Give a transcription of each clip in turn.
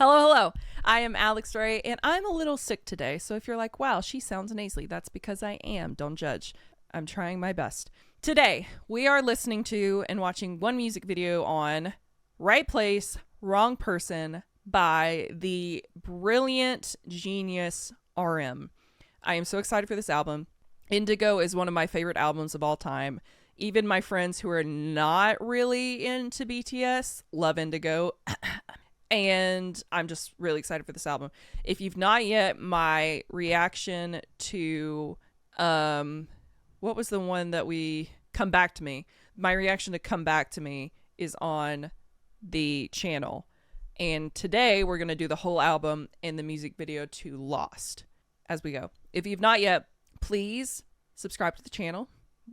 Hello. I am Alex Ray, and I'm a little sick today. So if you're like, wow, she sounds nasally, that's because I am. Don't judge. I'm trying my best. Today, we are listening to and watching one music video on Right Place, Wrong Person by the brilliant genius RM. I am so excited for this album. Indigo is one of my favorite albums of all time. Even my friends who are not really into BTS love Indigo. And I'm just really excited for this album. If you've not yet, my reaction to, what was the one that we, Come Back to Me? My reaction to Come Back to Me is on the channel. And today we're going to do the whole album and the music video to Lost as we go. If you've not yet, please subscribe to the channel.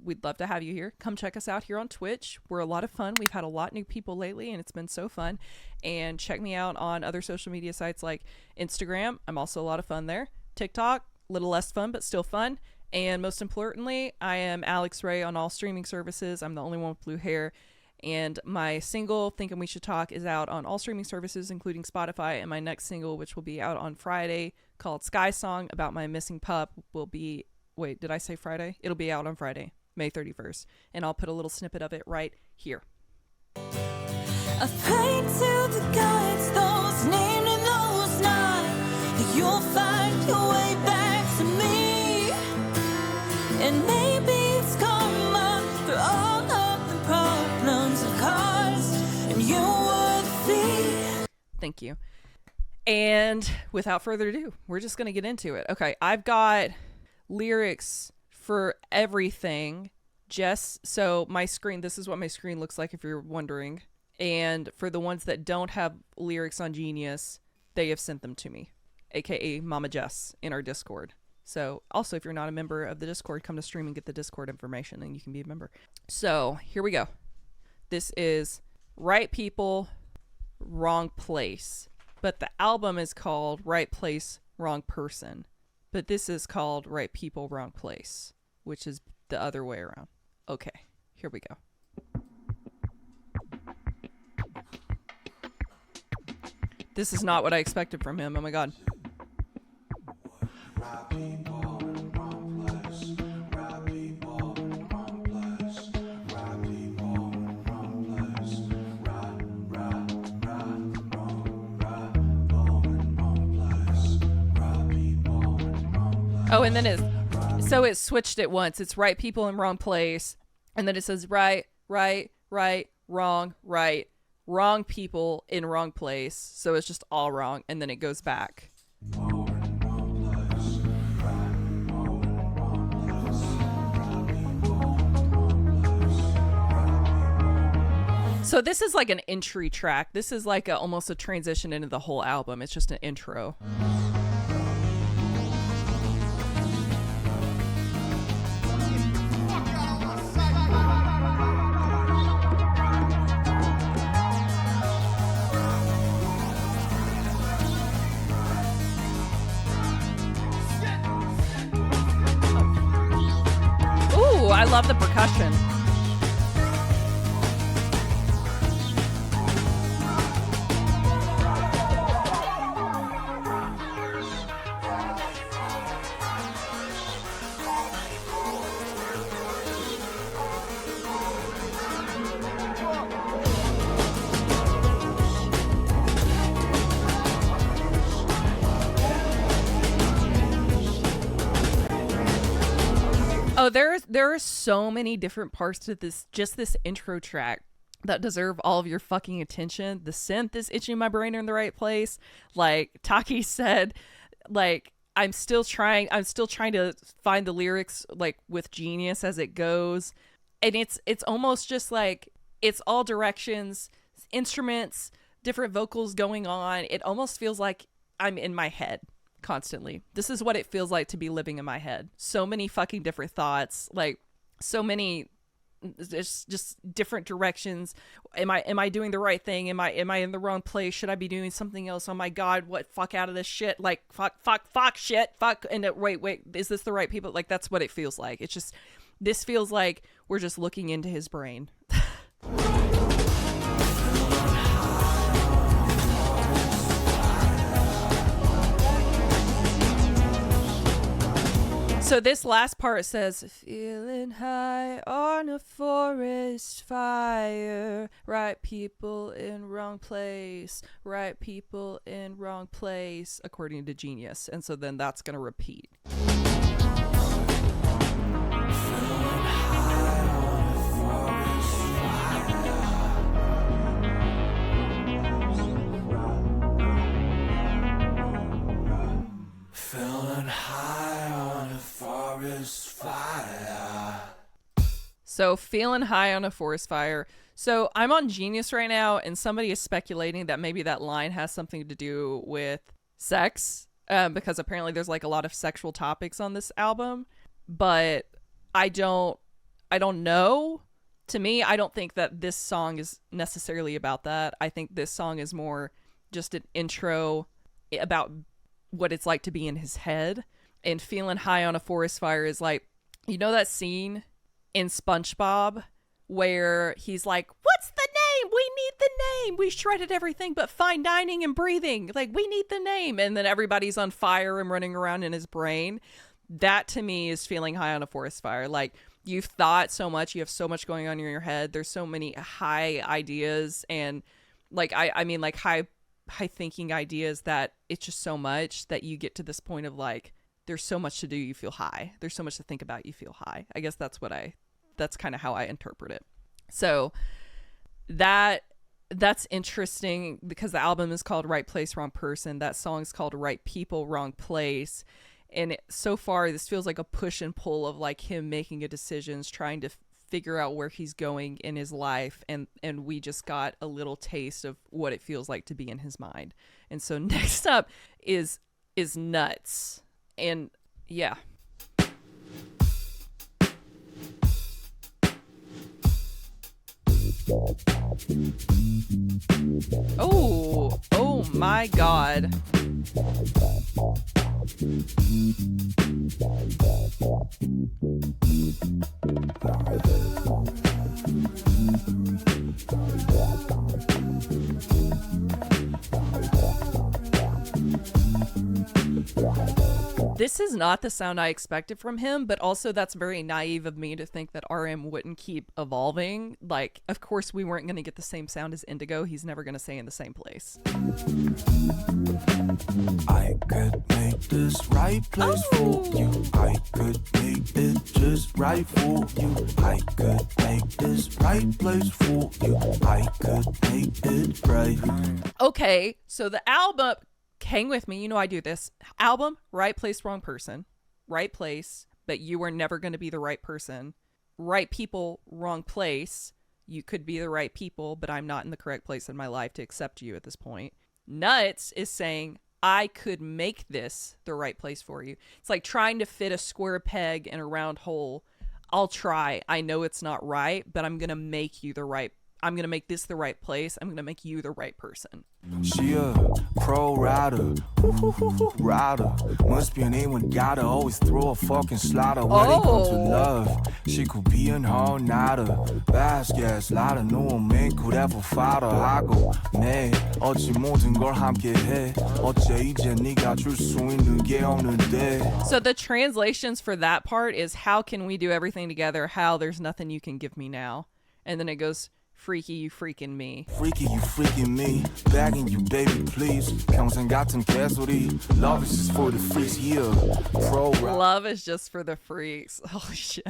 We'd love to have you here. Come check us out here on Twitch. We're a lot of fun. We've had a lot of new people lately, and it's been so fun. And check me out on other social media sites like Instagram. I'm also a lot of fun there. TikTok, a little less fun, but still fun. And most importantly, I am Alex Ray on all streaming services. I'm the only one with blue hair. And my single, Thinking We Should Talk, is out on all streaming services, including Spotify. And my next single, which will be out on Friday, called Sky Song, about my missing pup, will be... Wait, did I say Friday? It'll be out on Friday, May 31st. And I'll put a little snippet of it right here. I pray to the gods, those named and those not, that you'll find your way back to me. And maybe it's karma for all of the problems I've caused, and you were the fee. Thank you. And without further ado, we're just going to get into it. Okay, I've got lyrics for everything. So my screen, this is what my screen looks like if you're wondering. And for the ones that don't have lyrics on Genius, they have sent them to me, aka Mama Jess, in our Discord. So also, if you're not a member of the Discord, come to stream and get the Discord information and you can be a member. So here we go. This is Right People, Wrong Place. But the album is called Right Place, Wrong Person. But this is called Right People, Wrong Place, which is the other way around. Okay, here we go. This is not what I expected from him. Oh my god. Right people in the wrong place. Right people in the wrong place. Right people in the wrong place. Right in the wrong place. Right people in the wrong place. Oh, and then it switched it once. It's right people in wrong place. And then it says right, wrong, right. Wrong people in wrong place. So it's just all wrong. And then it goes back. So this is like an entry track. This is like almost a transition into the whole album. It's just an intro. Ooh, I love the percussion. Oh, there are so many different parts to this intro track that deserve all of your fucking attention. The synth is itching my brain in the right place. Like Taki said, like I'm still trying to find the lyrics like with Genius as it goes. And it's almost just like it's all directions, instruments, different vocals going on. It almost feels like I'm in my head constantly. This is what it feels like to be living in my head. So many fucking different thoughts, like so many just different directions. Am I doing the right thing? Am I in the wrong place? Should I be doing something else? Oh my god, what? Fuck out of this shit. Like fuck shit. And wait, is this the right people? Like that's what it feels like. It's just, this feels like we're just looking into his brain. So this last part says, feeling high on a forest fire, right people in wrong place, right people in wrong place, according to Genius. And so then that's going to repeat. Feeling high on a forest fire. So feeling high on a forest fire. So I'm on Genius right now, and somebody is speculating that maybe that line has something to do with sex, because apparently there's like a lot of sexual topics on this album. But I don't know. To me, I don't think that this song is necessarily about that. I think this song is more just an intro about what it's like to be in his head. And feeling high on a forest fire is like, you know that scene in SpongeBob where he's like, what's the name? We need the name. We shredded everything but fine dining and breathing. Like, we need the name. And then everybody's on fire and running around in his brain. That to me is feeling high on a forest fire. Like, you've thought so much. You have so much going on in your head. There's so many high ideas and like, I mean like high thinking ideas that it's just so much that you get to this point of like, there's so much to do, you feel high. There's so much to think about, you feel high. I guess that's kind of how I interpret it. So that's interesting because the album is called Right Place, Wrong Person. That song is called Right People, Wrong Place. And so far, this feels like a push and pull of like him making a decisions, trying to figure out where he's going in his life. And we just got a little taste of what it feels like to be in his mind. And so next up is Nuts. And yeah. Oh my God. This is not the sound I expected from him, but also that's very naive of me to think that RM wouldn't keep evolving. Like, of course we weren't going to get the same sound as Indigo. He's never going to stay in the same place. I could make this right place for you. I could make it just right for you. I could make this right place for you. I could make it right. Okay, so the album, hang with me, you know I do this. Album, Right Place, Wrong Person. Right place, but you are never going to be the right person. Right people, wrong place. You could be the right people, but I'm not in the correct place in my life to accept you at this point. Nuts is saying, I could make this the right place for you. It's like trying to fit a square peg in a round hole. I'll try. I know it's not right, but I'm going to make you the right. I'm going to make this the right place. I'm going to make you the right person. She a pro rider, rider. Must be an A1 gotta always throw a fucking slider when it comes to love. She could be an all-nighter. Fast gas, lighter. No man could ever fight her. 하고 내 어찌 모든 걸 함께 해. 어째 이제 네가 줄 수 있는 게 없는데. So the translations for that part is, how can we do everything together? How there's nothing you can give me now. And then it goes, freaky, you freaking me. Freaky, you freaking me. Begging you, baby, please. 평생 같은 개소리. Love is just for the freaks here. Pro Love is just for the freaks. Holy shit.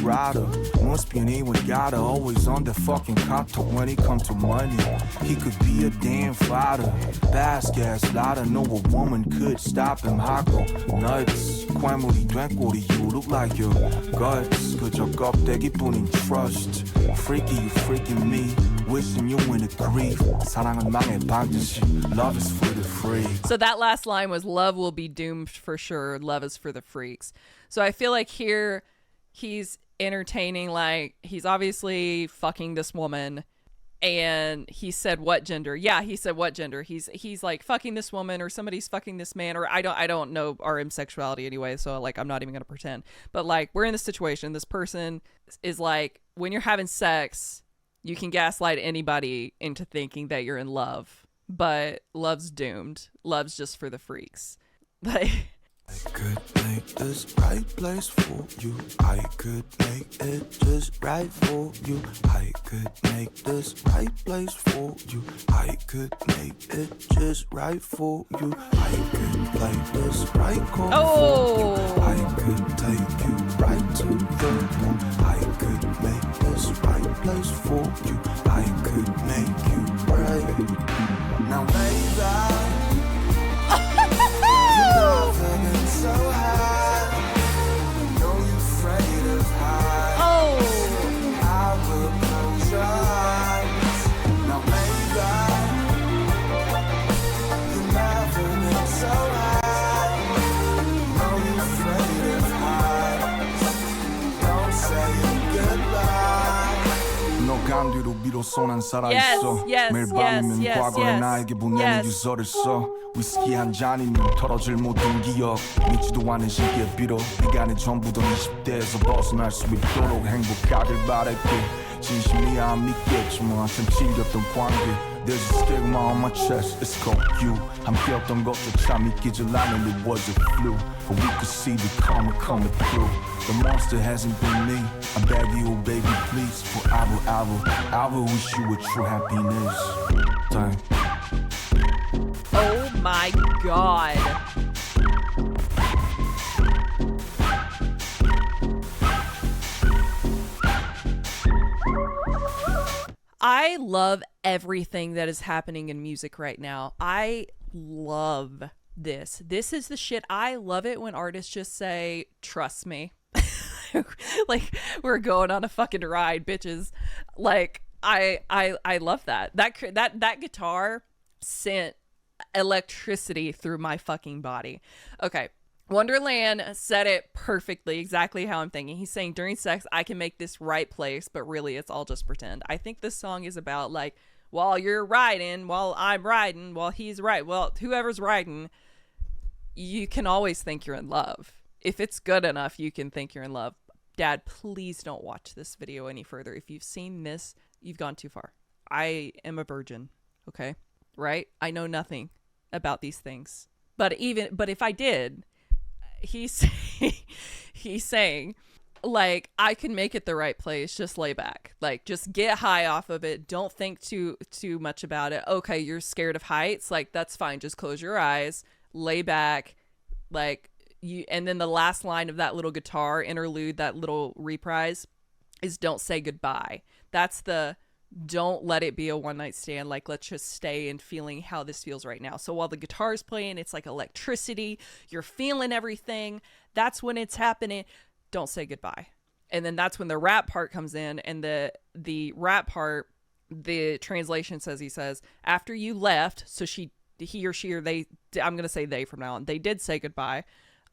rider. Must be an A1 gotta always on the fucking copter when it comes to money. He could be a damn fighter. Fast gas, lighter. No a woman could stop him. 하고 nuts. 관물이 된 꼴이. You look like your guts. 그저 껍데기뿐인 trust. Freaky, you freaking me. Wishing you in the grief. 사랑은 망해 반드시. Love is for the freaks. So that last line was, love will be doomed for sure. Love is for the freaks. So I feel like here he's entertaining, like he's obviously fucking this woman. And he said what gender? Yeah, he said what gender? He's like fucking this woman, or somebody's fucking this man, or I don't know RM sexuality anyway, so like I'm not even gonna pretend. But like, we're in this situation. This person is like, when you're having sex, you can gaslight anybody into thinking that you're in love, but love's doomed. Love's just for the freaks. Like, I could make this right place for you. I could make it just right for you. I could make this right place for you. I could make it just right for you. I could play this right chord for you. I could take you right to the moon. I could make this right place for you. I could make you right. Now baby, so high, know you're afraid of heights. I will close your eyes. Now baby, you've never been so high. Know you're afraid of heights. Don't say goodbye. 너간 뒤로 비로소 난 살아있어. 매일 밤이면 과거의 나에게 보내는 유서를 써. 위스키 한 잔이면 털어질 모든 기억. 믿지도 않은 시기에 비록 네가 내 전부던 20대에서 벗어날 수 있도록 행복하길 바랄게. 진심이야 안 믿겠지만 한참 찔렸던 관계. There's a stigma on my chest, it's called you. 함께였던 것조차 믿기질 않은 it was a flu. But we could see the karma coming through. The monster hasn't been me. I beg you, baby, please. Forever, I will wish you a true happiness. Dang. Oh my god. I love everything that is happening in music right now. I love this. This is the shit. I love it when artists just say, trust me. Like, we're going on a fucking ride, bitches. Like, I love that. That guitar sent electricity through my fucking body. Okay. Wonderland said it perfectly, exactly how I'm thinking. He's saying during sex, I can make this right place, but really it's all just pretend. I think this song is about like, while you're riding, while I'm riding, while he's riding, well, whoever's riding, you can always think you're in love. If it's good enough, you can think you're in love. Dad, please don't watch this video any further. If you've seen this, you've gone too far. I am a virgin, okay? Right? I know nothing about these things. But if I did, he's saying, like, I can make it the right place. Just lay back. Like, just get high off of it. Don't think too much about it. Okay, you're scared of heights. Like, that's fine. Just close your eyes. Lay back. Like, you. And then the last line of that little guitar interlude, that little reprise, is don't say goodbye. That's the don't let it be a one-night stand. Like, let's just stay in feeling how this feels right now. So while the guitar's playing, it's like electricity. You're feeling everything. That's when it's happening. Don't say goodbye. And then that's when the rap part comes in. And the rap part, the translation says, he says, after you left, so he or she or they, I'm going to say they from now on, they did say goodbye.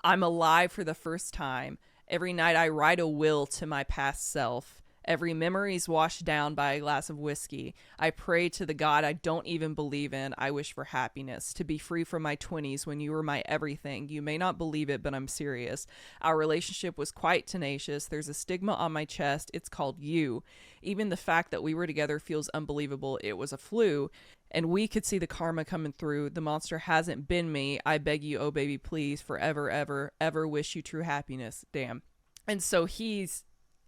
I'm alive for the first time. Every night I write a will to my past self. Every memory's washed down by a glass of whiskey. I pray to the God I don't even believe in. I wish for happiness, to be free from my 20s when you were my everything. You may not believe it, but I'm serious. Our relationship was quite tenacious. There's a stigma on my chest. It's called you. Even the fact that we were together feels unbelievable. It was a flu. And we could see the karma coming through. The monster hasn't been me. I beg you, oh baby, please, forever, ever, ever wish you true happiness. Damn. And so he's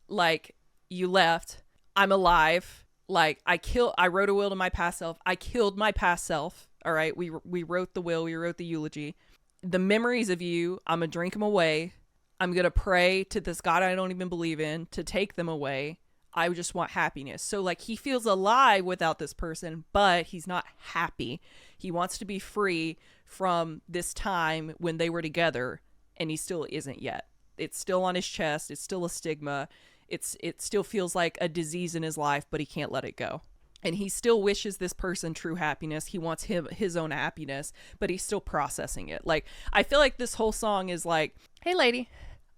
like, you left. I'm alive. Like, I wrote a will to my past self. I killed my past self. All right. We wrote the will. We wrote the eulogy. The memories of you, I'm going to drink them away. I'm going to pray to this God I don't even believe in to take them away. I just want happiness. So like, he feels alive without this person, but he's not happy. He wants to be free from this time when they were together, and he still isn't yet. It's still on his chest. It's still a stigma. It still feels like a disease in his life, but he can't let it go. And he still wishes this person true happiness. He wants his own happiness, but he's still processing it. Like, I feel like this whole song is like, hey lady,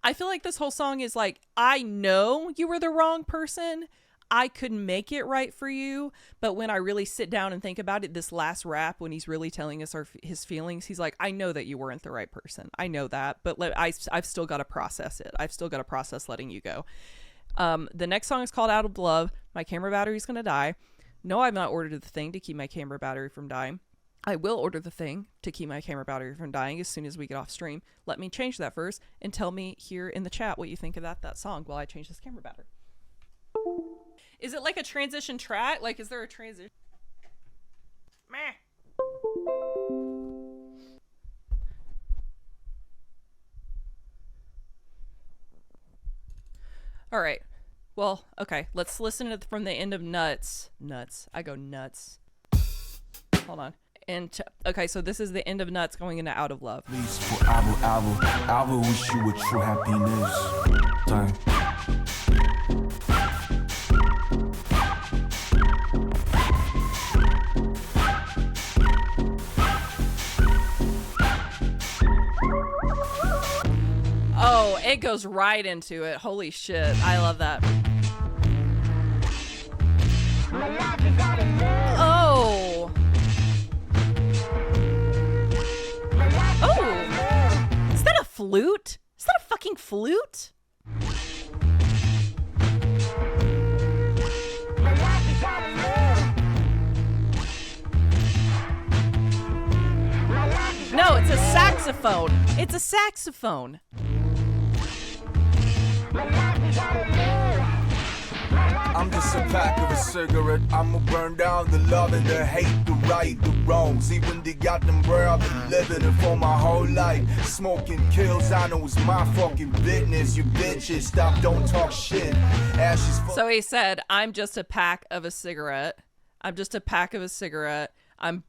I feel like this whole song is like, I know you were the wrong person. I could make it right for you. But when I really sit down and think about it, this last rap, when he's really telling us his feelings, he's like, I know that you weren't the right person. I know that, but I've still got to process it. I've still got to process letting you go. The next song is called Out of Love. My camera battery's going to die. No, I've not ordered the thing to keep my camera battery from dying. I will order the thing to keep my camera battery from dying as soon as we get off stream. Let me change that first and tell me here in the chat what you think of that song while I change this camera battery. Is it like a transition track? Like, is there a transition? Meh. All right. Well, okay. Let's listen to from the end of Nuts. Nuts. I go nuts. Hold on. And okay, so this is the end of Nuts going into Out of Love. Please for I will wish you a true happiness. Time. Oh, it goes right into it. Holy shit. I love that. Oh. Oh. Is that a flute? Is that a fucking flute? No, it's a saxophone. It's a saxophone. I'm just a pack of a cigarette. I'ma burn down the love and the hate, the right, the wrongs. Even the goddamn where I've been living it for my whole life. Smoking kills, I know it's my fucking business. You bitches, stop, don't talk shit. Ashes. So he said, I'm just a pack of a cigarette. I'm just a pack of a cigarette. I'm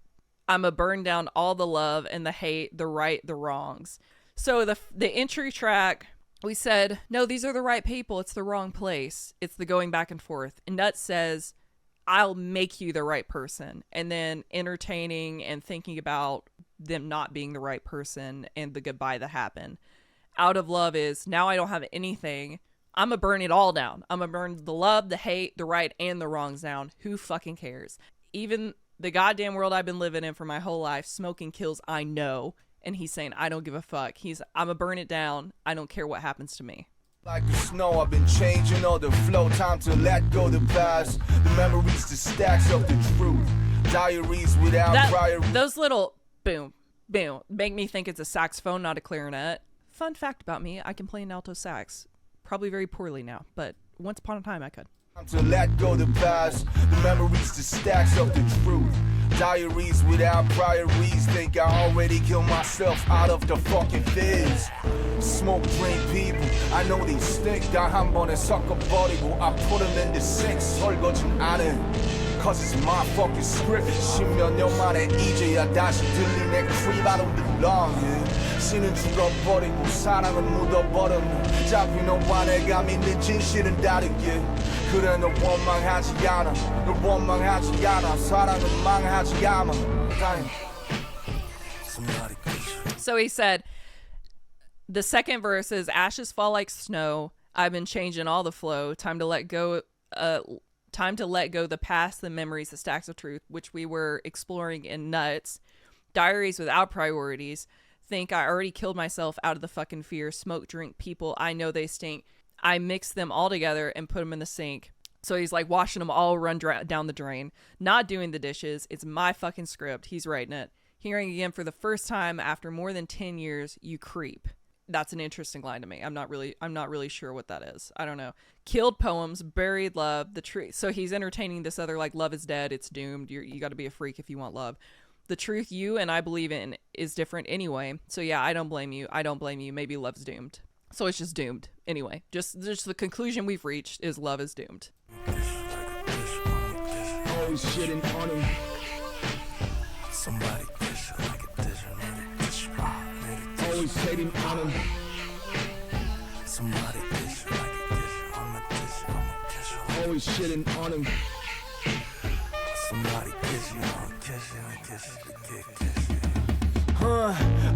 a burn down all the love and the hate, the right, the wrongs. So the entry track, we said, no, these are the right people. It's the wrong place. It's the going back and forth. And Nuts says, I'll make you the right person. And then entertaining and thinking about them not being the right person and the goodbye that happened. Out of Love is, now I don't have anything. I'm going to burn it all down. I'm going to burn the love, the hate, the right, and the wrongs down. Who fucking cares? Even the goddamn world I've been living in for my whole life, smoking kills, I know. And he's saying, I don't give a fuck. I'm gonna burn it down. I don't care what happens to me. Like the snow, I've been changing all the flow. Time to let go the past. The memories, the stacks of the truth. Diaries without prior. Those little boom, boom, make me think it's a saxophone, not a clarinet. Fun fact about me, I can play an alto sax. Probably very poorly now, but once upon a time I could. Time to let go the past. The memories, the stacks of the truth. Diaries without priorities. Think I already killed myself out of the fucking fizz. Smoke, drink people. I know they stink. 다 한 번에 섞어버리고 I put them in the sink. 설거진 않은. Cause it's my fucking script. 10몇 년 만에 이제야 다시 들린 내 creep. I don't belong here. 신은 죽어버리고 사랑은 묻어버렸네. 잡히는 반해감이 늦은 실은 다르게. 그래 널 원망하지 않아. 널 원망하지 않아. 사랑은 망하지 않아. So he said, the second verse is, ashes fall like snow. I've been changing all the flow. Time to let go the past, the memories, the stacks of truth, which we were exploring in Nuts. Diaries without priorities. Think I already killed myself out of the fucking fear. Smoke, drink, people, I know they stink. I mix them all together and put them in the sink. So he's like washing them all, run down the drain. Not doing the dishes. It's my fucking script. He's writing it. Hearing again for the first time after more than 10 years, you creep. That's an interesting line to me. I'm not really sure what that is. I don't know. Killed poems, buried love, the truth. So he's entertaining this other, like, love is dead, it's doomed. You got to be a freak if you want love. The truth you and I believe in is different anyway. So yeah, I don't blame you. Maybe love's doomed. So it's just doomed. Anyway, just the conclusion we've reached is love is doomed. Always shitting on him. Somebody dish like a dish, Always hating on him. somebody dish like a dish, I'm a dish. Always shitting on him. Somebody kiss you, I'm kiss you.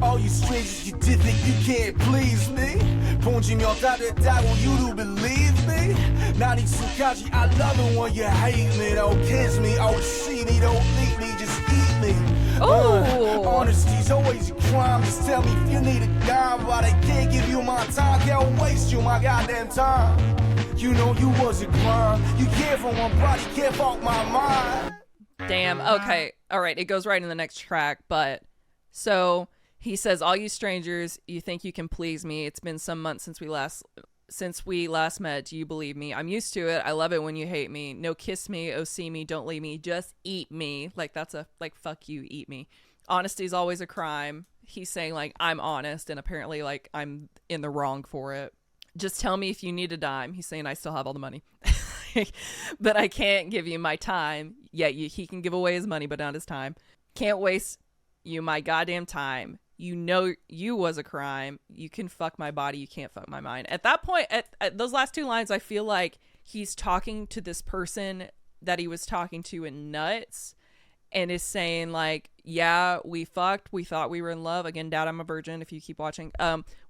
All you strangers, you did think you can't please me. 본지면 따뜻하고 you do believe me. 난 익숙하지, I love it when you hate me. Don't kiss me, don't see me, don't leave me, just eat me. Honesty's always a crime. Just tell me if you need a dime. Why they can't give you my time, can't waste you my goddamn time. You know you was a crime. You care for my body, can't fuck my mind. Damn. Okay. All right, it goes right in the next track, but so he says, "All you strangers, you think you can please me. It's been some months since we last met. Do you believe me? I'm used to it. I love it when you hate me. No kiss me, oh see me, don't leave me, just eat me." Like that's a like fuck you, eat me. Honesty is always a crime. He's saying like I'm honest and apparently like I'm in the wrong for it. Just tell me if you need a dime. He's saying I still have all the money. But I can't give you my time. Yeah, he can give away his money, but not his time. Can't waste you my goddamn time. You know you was a crime. You can fuck my body. You can't fuck my mind. At that point, at those last two lines, I feel like he's talking to this person that he was talking to in Nuts and is saying like, yeah, we fucked. We thought we were in love. Again, Dad, I'm a virgin if you keep watching.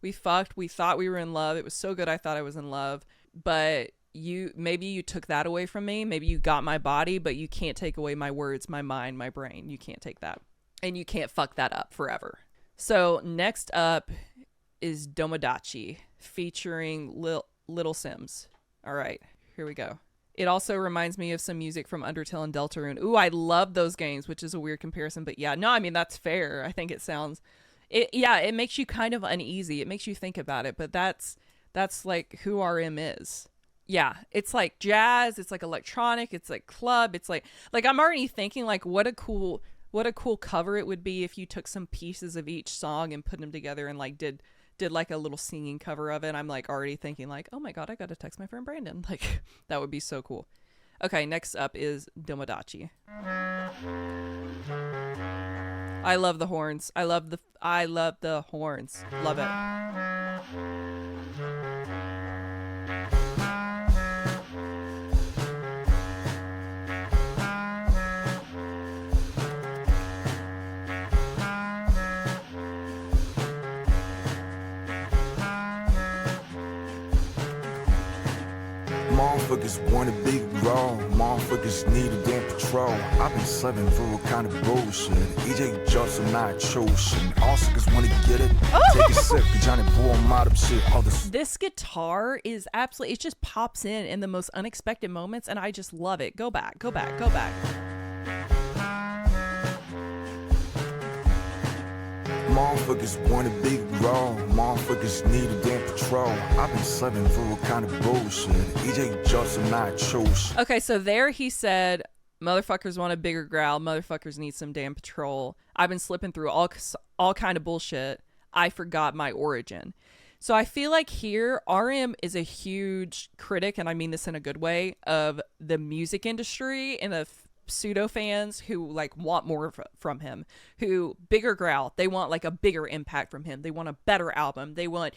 We fucked. We thought we were in love. It was so good. I thought I was in love. But maybe you took that away from me. Maybe you got my body, but you can't take away my words, my mind, my brain. You can't take that. And you can't fuck that up forever. So next up is Domodachi featuring Little Sims. All right, here we go. It also reminds me of some music from Undertale and Deltarune. Ooh, I love those games, which is a weird comparison. But yeah, no, I mean, that's fair. I think it sounds... it makes you kind of uneasy. It makes you think about it. But that's like who RM is. Yeah, it's like jazz. It's like electronic. It's like club. It's like I'm already thinking like what a cool cover it would be if you took some pieces of each song and put them together and like did like a little singing cover of it. I'm like already thinking like, oh my God, I got to text my friend Brandon. Like that would be so cool. Okay, next up is Domodachi. I love the horns. I love the horns. Love it. Motherfuckers want a big role. Motherfuckers need a damn patrol. I've been slaving for a kind of bullshit. EJ Johnson, not chosen. All suckers want to get it. Take a sip, Johnny Boy, mod up shit. All this guitar is absolutely, it just pops in the most unexpected moments, and I just love it. Go back. Motherfuckers want a big role. Motherfuckers need a damn patrol. I've been slaving for a kind of bullshit. EJ Johnson, not chosen. Okay, so there he said, motherfuckers want a bigger growl. Motherfuckers need some damn patrol. I've been slipping through all kind of bullshit. I forgot my origin. So I feel like here RM is a huge critic, and I mean this in a good way, of the music industry and of pseudo fans who like want more from him, who bigger growl, they want like a bigger impact from him, they want a better album, they want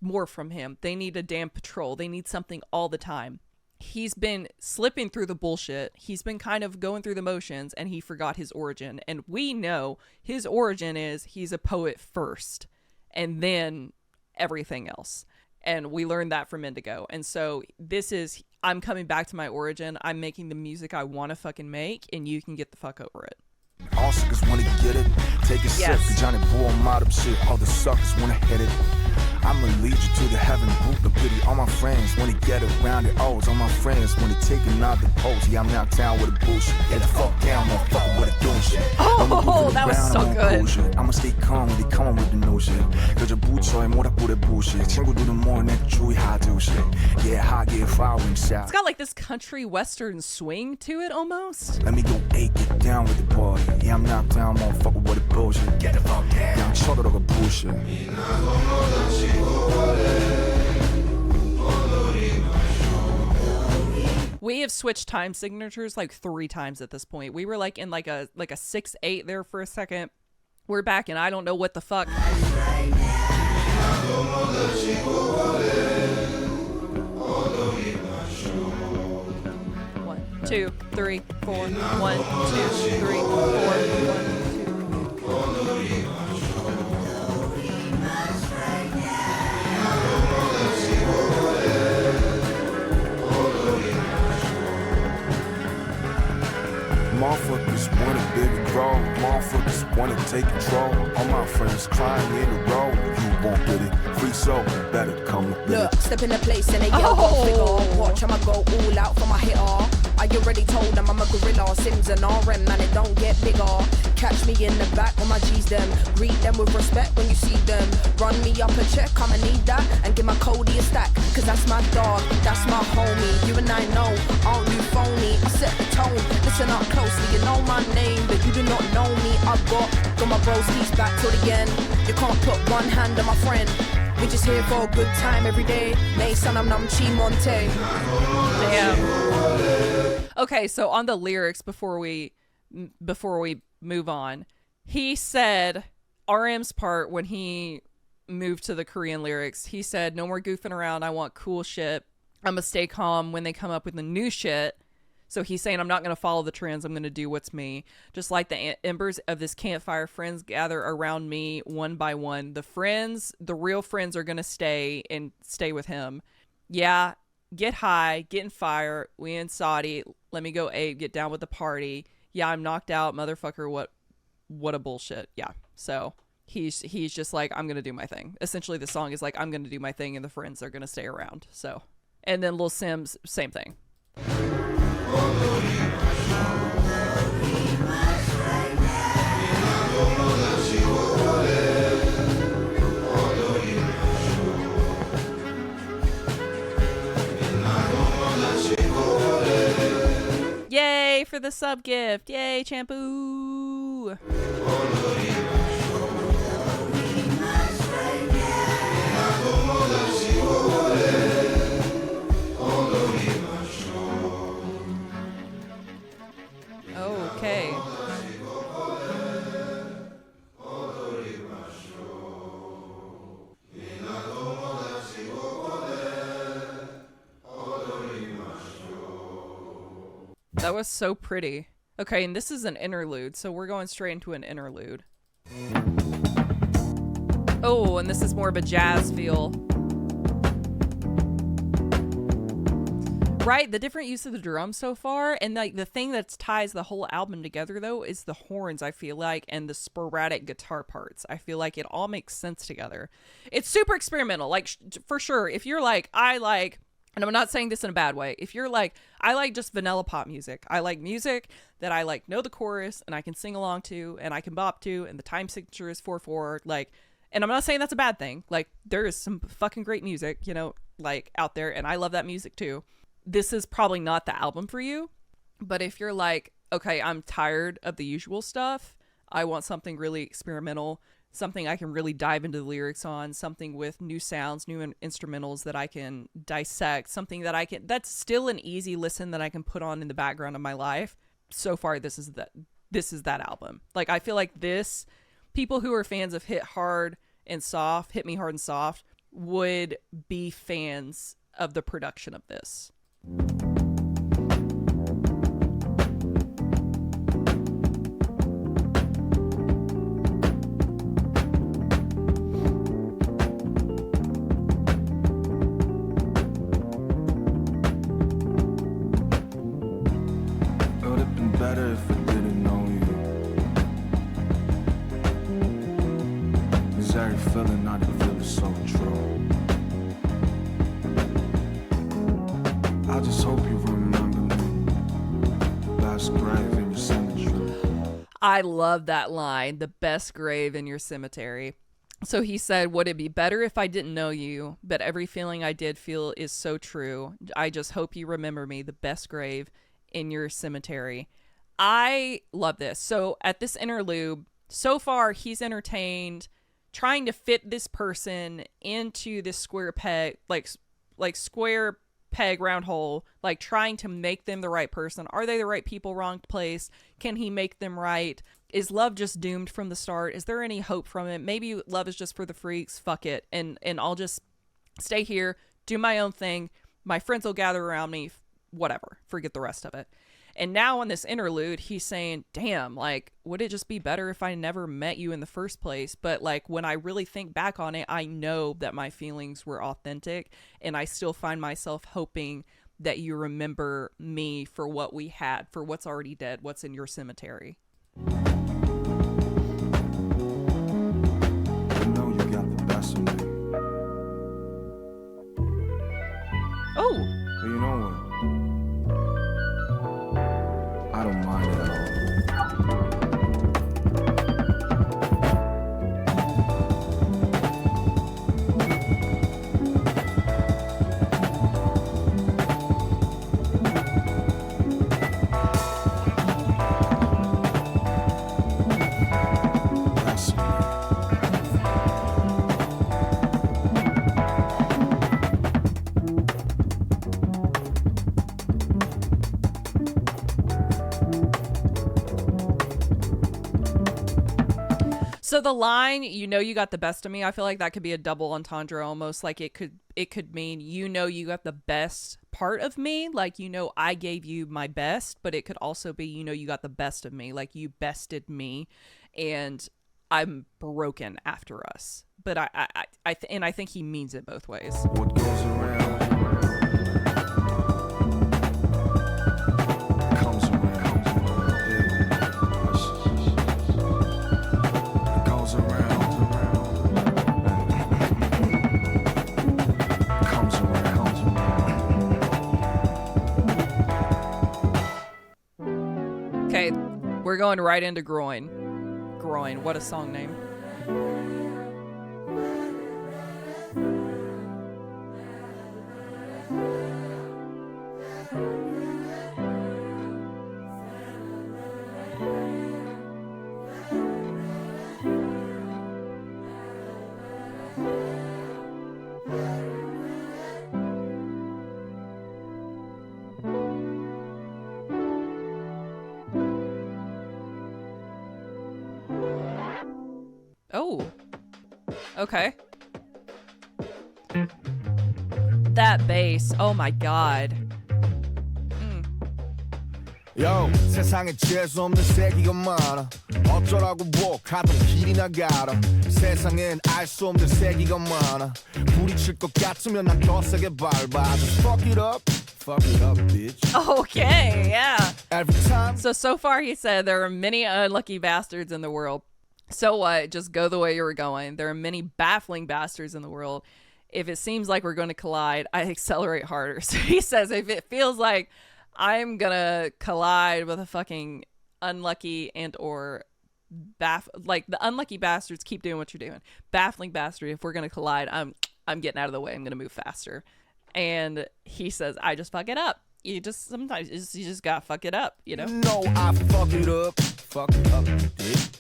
more from him, they need a damn patrol, they need something all the time. He's been slipping through the bullshit, he's been kind of going through the motions, and he forgot his origin. And we know his origin is he's a poet first and then everything else. And we learned that from Indigo. And so this is, I'm coming back to my origin. I'm making the music I want to fucking make, and you can get the fuck over it. All suckers want to get it. Take a sip, Johnny Boy, mod up shit. All the suckers want to hit it. I'ma lead you to the heaven, group the pity. All my friends want to get around it. Always all my friends want to take another pose. Yeah, I'm out town with a bullshit. Get the fuck down, motherfucker, with a doing shit. Oh, that was so good. I'ma stay calm when they come on with the no shit. Cause your boots are more than that bullshit. 친구들은 more than that 주의 하도 shit. Yeah, hot, get following shot. It's got like this country western swing to it almost. Let me go get down with the party. Yeah, I'm knocked down, motherfucker, with the bullshit. Get the fuck down. Yeah, I'm 쳐들어가 bullshit. We have switched time signatures like 3 times at this point. We were like in like a 6/8 there for a second. We're back and I don't know what the fuck. 1, 2, 3, 4. 1, 2, 3, 4. 1, 2, 3. Motherfuckers want a bigger grow. Motherfuckers want to take control. All my friends crying in a row. You won't get it. Free soul, better come with it. Look, step in the place and they yell go figure. Watch I'ma go all out for my hitter. I I already told them I'm a gorilla. Sims and RM, man, it don't get bigger. Catch me in the back when my G's them. Greet them with respect when you see them. Run me up a check, I'ma need that. And give my Cody a stack, cause that's my dog, that's my homie. You and I know, aren't you phony? I set the tone, listen up closely. You know my name, but you do not know me. I've got my broskies back till the end. You can't put one hand on my friend. We just here for a good time every day. Mason, I'm Chi Monte. Damn. Okay, so on the lyrics before we move on, he said RM's part when he moved to the Korean lyrics. He said, "No more goofing around. I want cool shit. I'ma stay calm when they come up with the new shit." So he's saying, I'm not going to follow the trends. I'm going to do what's me. Just like the embers of this campfire, friends gather around me one by one. The real friends are going to stay with him. Yeah, get high, get in fire. We in Saudi. Let me go Abe, get down with the party. Yeah, I'm knocked out, motherfucker. What a bullshit. Yeah. So he's just like, I'm going to do my thing. Essentially, the song is like, I'm going to do my thing and the friends are going to stay around. So, and then Lil Sims, same thing. Yay for the sub gift. Yay, Shampoo. Okay. That was so pretty. Okay, and this is an interlude, so we're going straight into an interlude. Oh, and this is more of a jazz feel. Right, the different use of the drums so far, and like the thing that ties the whole album together though is the horns, I feel like, and the sporadic guitar parts. I feel like it all makes sense together. It's super experimental, like for sure. If you're like, and I'm not saying this in a bad way, if you're like, I like just vanilla pop music. I like music that I like know the chorus and I can sing along to and I can bop to, and the time signature is 4/4, like, and I'm not saying that's a bad thing. Like, there is some fucking great music, you know, like out there, and I love that music too. This is probably not the album for you, but if you're like, okay, I'm tired of the usual stuff, I want something really experimental, something I can really dive into the lyrics on, something with new sounds, new instrumentals that I can dissect, something that that's still an easy listen that I can put on in the background of my life. So far, this is that album. Like, I feel like people who are fans of Hit Me Hard and Soft would be fans of the production of this. Better if I didn't know you. This every feeling I can feel is so true. I just hope you remember me. Best grave in your cemetery. I love that line, the best grave in your cemetery. So he said, would it be better if I didn't know you? But every feeling I did feel is so true. I just hope you remember me, the best grave in your cemetery. I love this. So at this interlude, so far he's entertained trying to fit this person into this square peg, like square peg round hole, like trying to make them the right person. Are they the right people, wrong place? Can he make them right? Is love just doomed from the start? Is there any hope from it? Maybe love is just for the freaks. Fuck it. And I'll just stay here, do my own thing. My friends will gather around me. Whatever. Forget the rest of it. And now on this interlude, he's saying, damn, like, would it just be better if I never met you in the first place? But like, when I really think back on it, I know that my feelings were authentic, and I still find myself hoping that you remember me for what we had, for what's already dead, what's in your cemetery. You know you got the best of me. Oh! But you know what? So the line, you know, you got the best of me, I feel like that could be a double entendre almost. Like it could mean, you know, you got the best part of me. Like, you know, I gave you my best, but it could also be, you know, you got the best of me. Like you bested me and I'm broken after us. But I think he means it both ways. What goes around comes around. It goes around comes around. Okay, we're going right into Groin. Groin, what a song name. Oh, okay. That bass, oh my god. Yo, 세상에 재수 없는 새끼가 많아. 어쩌라고 뭐 가던 길이나 가라. 세상엔 알 수 없는 새끼가 많아. 부딪힐 것 같으면 난 더 세게 밟아. Just fuck it up, bitch. Okay, yeah. Every time. So far he said there are many unlucky bastards in the world. So what? Just go the way you were going. There are many baffling bastards in the world. If it seems like we're going to collide, I accelerate harder. So he says if it feels like I'm going to collide with a fucking unlucky and or like the unlucky bastards, keep doing what you're doing. Baffling bastard, if we're going to collide, I'm getting out of the way. I'm going to move faster. And he says, I just fuck it up. Sometimes you just got to fuck it up, you know? No, I fuck it up, bitch.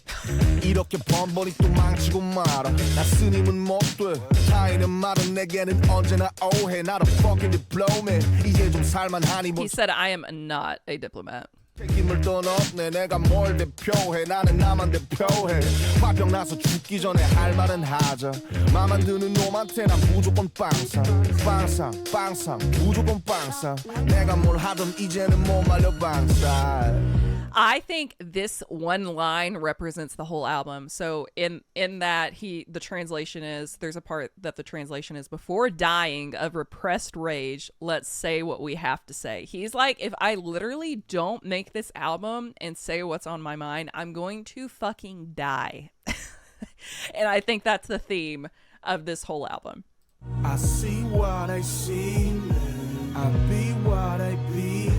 이렇게 번번이 또 망치고 말아. 나 스님은 못돼. 타인의 말은 내게는 언제나 오해. Not a fucking diplomat. 이제 좀 살만하니 뭐. He said, I am not a diplomat. 책임을 떠넘네. 내가 뭘 대표해. 나는 나만 대표해. 화병 나서 죽기 전에 할 말은 하자. 맘만 드는 놈한테 난 무조건 빵상. 무조건 빵상. 내가 뭘 하든 이제는 못 말려 방살. I think this one line represents the whole album. So in that the translation is, there's a part that the translation is, before dying of repressed rage, let's say what we have to say. He's like, if I literally don't make this album and say what's on my mind, I'm going to fucking die. And I think that's the theme of this whole album. I see what I see, I be what I be,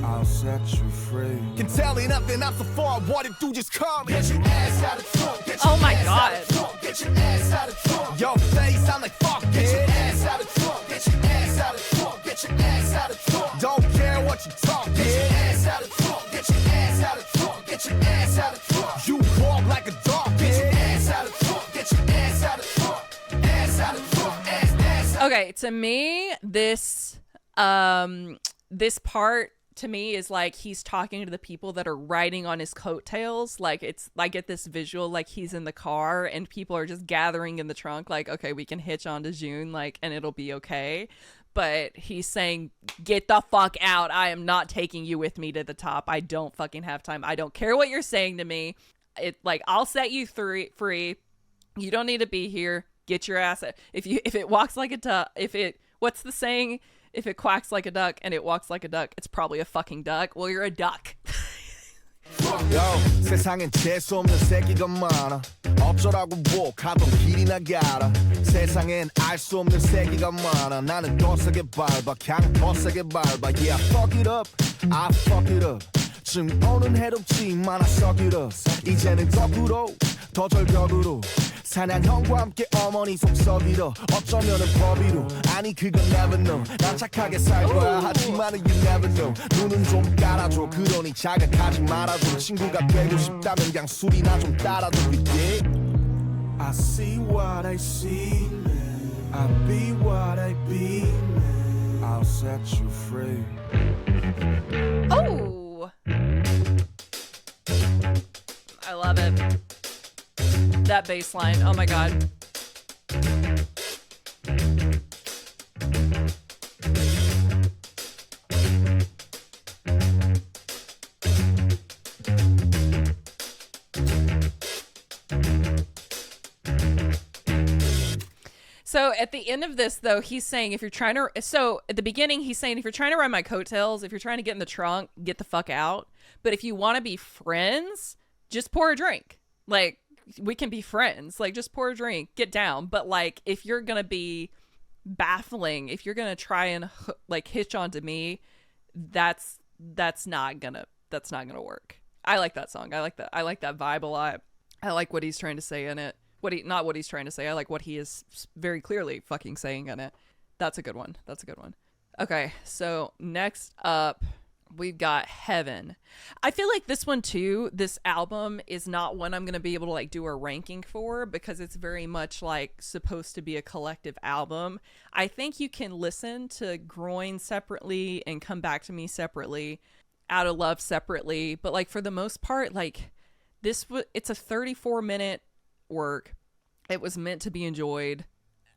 I'll set you free. Can tell you nothing, I'm so far, what it do, just come. Get your ass out of trunk, get your Oh my ass God. out of trunk, get your ass out of trunk. Your face, I'm like, fuck it. Get your ass out of trunk, get your ass out of trunk, get your ass out of trunk. Don't care what you talk, get your ass out of trunk, get your ass out of trunk, get your ass out of trunk. You walk like a dog, get your ass out of trunk, get your ass out of trunk, ass out of trunk, ass out. Okay, to me, this part to me is like he's talking to the people that are riding on his coattails. Like I get this visual like he's in the car and people are just gathering in the trunk like, okay, we can hitch on to June, like, and it'll be okay. But he's saying, get the fuck out. I am not taking you with me to the top. I don't fucking have time. I don't care what you're saying to me. I'll set you free. You don't need to be here. Get your ass. If it walks like a duck, what's the saying? If it quacks like a duck and it walks like a duck, it's probably a fucking duck. Well, you're a duck. Yo, 세상엔 재수 없는 새끼가 많아. 어쩌라고 뭐 가던 길이나 가라. 세상엔 알 수 없는 새끼가 많아. 나는 더 세게 밟아, 그냥 더 세게 밟아. Yeah, fuck it up, I fuck it up. 지금 오는 해롭지만 I suck it up. 이제는 거꾸로, 더 절벽으로. 사냥형과 함께 어머니 속썩이러 어쩌면은 법이로 아니 그건 never know 난 착하게 살 거야 하지만은 you never know 눈은 좀 깔아줘 그러니 자극하지 말아줘 친구가 되고 싶다면 그냥 술이나 좀 따라줘 yeah. I see what I see, I be what I be, I'll set you free. Oh, I love it. that bass line. Oh my God. So at the end of this, though, he's saying if you're trying to, so at the beginning, he's saying if you're trying to ride my coattails, if you're trying to get in the trunk, get the fuck out. But if you want to be friends, just pour a drink. Like, we can be friends. Like, just pour a drink, get down. But like, if you're going to be baffling, if you're going to try and like hitch onto me, that's not gonna work. I like that song. I like that vibe a lot. I like what he's trying to say in it. Not what he's trying to say. I like what he is very clearly fucking saying in it. That's a good one. Okay, so next up, we've got Heaven. I feel like this one too, this album is not one I'm going to be able to like do a ranking for because it's very much like supposed to be a collective album. I think you can listen to Groin separately and Come Back to Me separately, Out of Love separately. But like for the most part, like it's a 34-minute work. It was meant to be enjoyed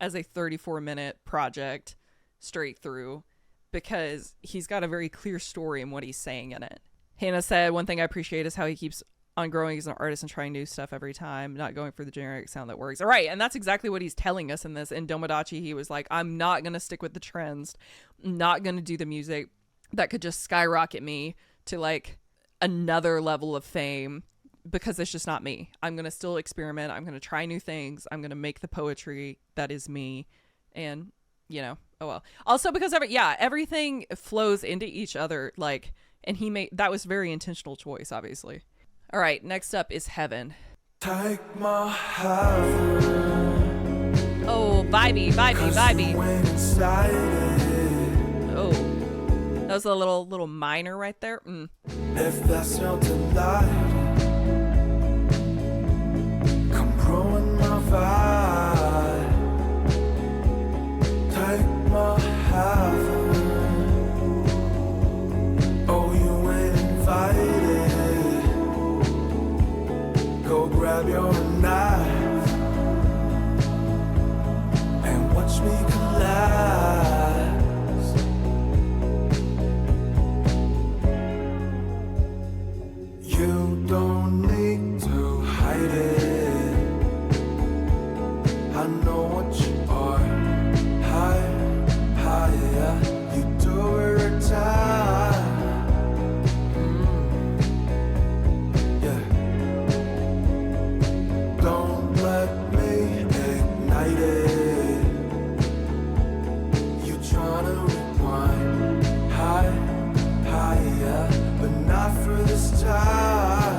as a 34-minute project straight through because he's got a very clear story in what he's saying in it. Hannah said, one thing I appreciate is how he keeps on growing as an artist and trying new stuff every time, not going for the generic sound that works. All right, and that's exactly what he's telling us in this. In Domodachi, he was like, I'm not going to stick with the trends, not going to do the music that could just skyrocket me to like another level of fame, because it's just not me. I'm going to still experiment. I'm going to try new things. I'm going to make the poetry that is me. And, you know, oh well. Also because everything flows into each other. Like, and that was very intentional choice, obviously. All right, next up is Heaven. Take my hand. Oh, vibey. Oh, that was a little minor right there. If that's your delight, ruin my vibe. Take my heaven. Oh, you ain't invited. Go grab your knife and watch me collapse. You don't need to hide it. I know what you are, higher, you do every time, yeah, don't let me ignite it, you tryna rewind, higher, but not for this time.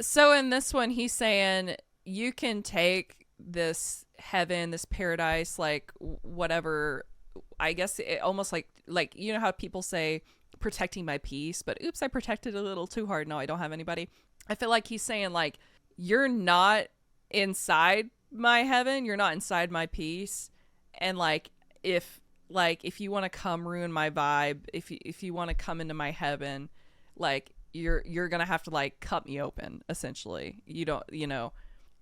So in this one, he's saying you can take this heaven, this paradise, like whatever. I guess it almost like you know how people say protecting my peace, but oops, I protected a little too hard. No, I don't have anybody. I feel like he's saying like you're not inside my heaven, you're not inside my peace, and like if you want to come ruin my vibe, if you want to come into my heaven, like you're gonna have to like cut me open, essentially. You don't, you know.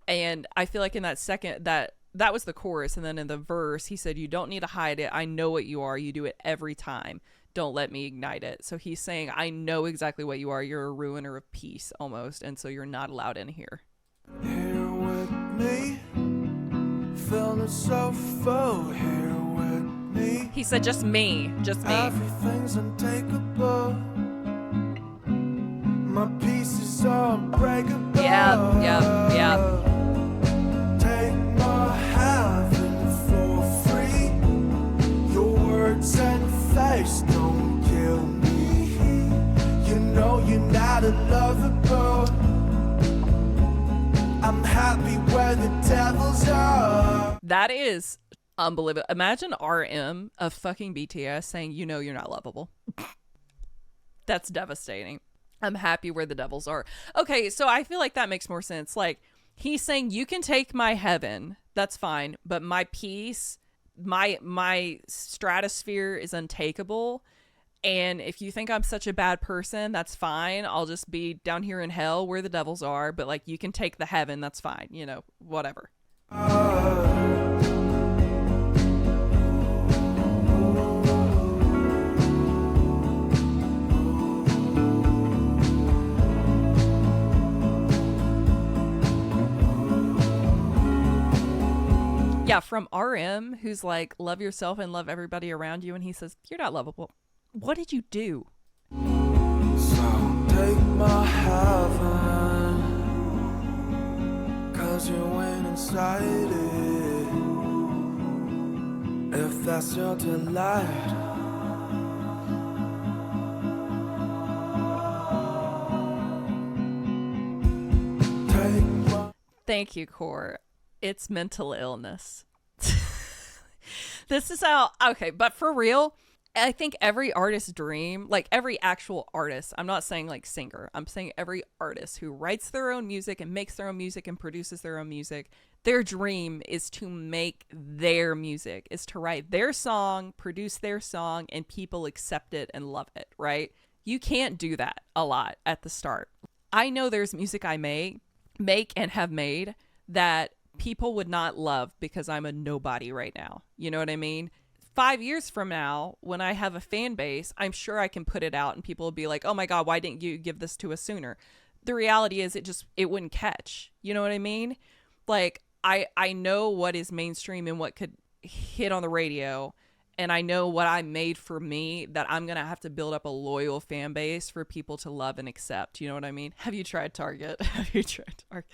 And I feel like in that second, that was the chorus, and then in the verse he said, you don't need to hide it, I know what you are, you do it every time, don't let me ignite it. So he's saying I know exactly what you are, you're a ruiner of peace almost, and so you're not allowed in here. Here with me, feeling so full. Here with me, he said just me. Everything's untakeable. My pieces are unbreakable. Yeah. Take my heaven for free. Your words and face don't kill me. You know you're not unlovable. I'm happy where the devils are. That is unbelievable. Imagine RM of fucking BTS saying, you know you're not lovable. That's devastating. I'm happy where the devils are. Okay, so I feel like that makes more sense. Like, he's saying you can take my heaven, that's fine, but my peace, my stratosphere is untakeable. And if you think I'm such a bad person, that's fine. I'll just be down here in hell where the devils are. But like, you can take the heaven. That's fine. You know, whatever. Yeah, from RM, who's like, love yourself and love everybody around you. And he says, you're not lovable. What did you do? So take my heaven, 'cause you went inside it. If that's your delight. Take my Thank you, Core. It's mental illness. This is how, okay, but for real, I think every artist's dream, like every actual artist, I'm not saying like singer, I'm saying every artist who writes their own music and makes their own music and produces their own music, their dream is to make their music, is to write their song, produce their song, and people accept it and love it, right? You can't do that a lot at the start. I know there's music I make and have made that people would not love because I'm a nobody right now. You know what I mean? 5 years from now, when I have a fan base, I'm sure I can put it out and people will be like, oh my God, why didn't you give this to us sooner? The reality is it wouldn't catch. You know what I mean? Like, I know what is mainstream and what could hit on the radio. And I know what I made for me, that I'm going to have to build up a loyal fan base for people to love and accept. You know what I mean? Have you tried Target? Have you tried Target?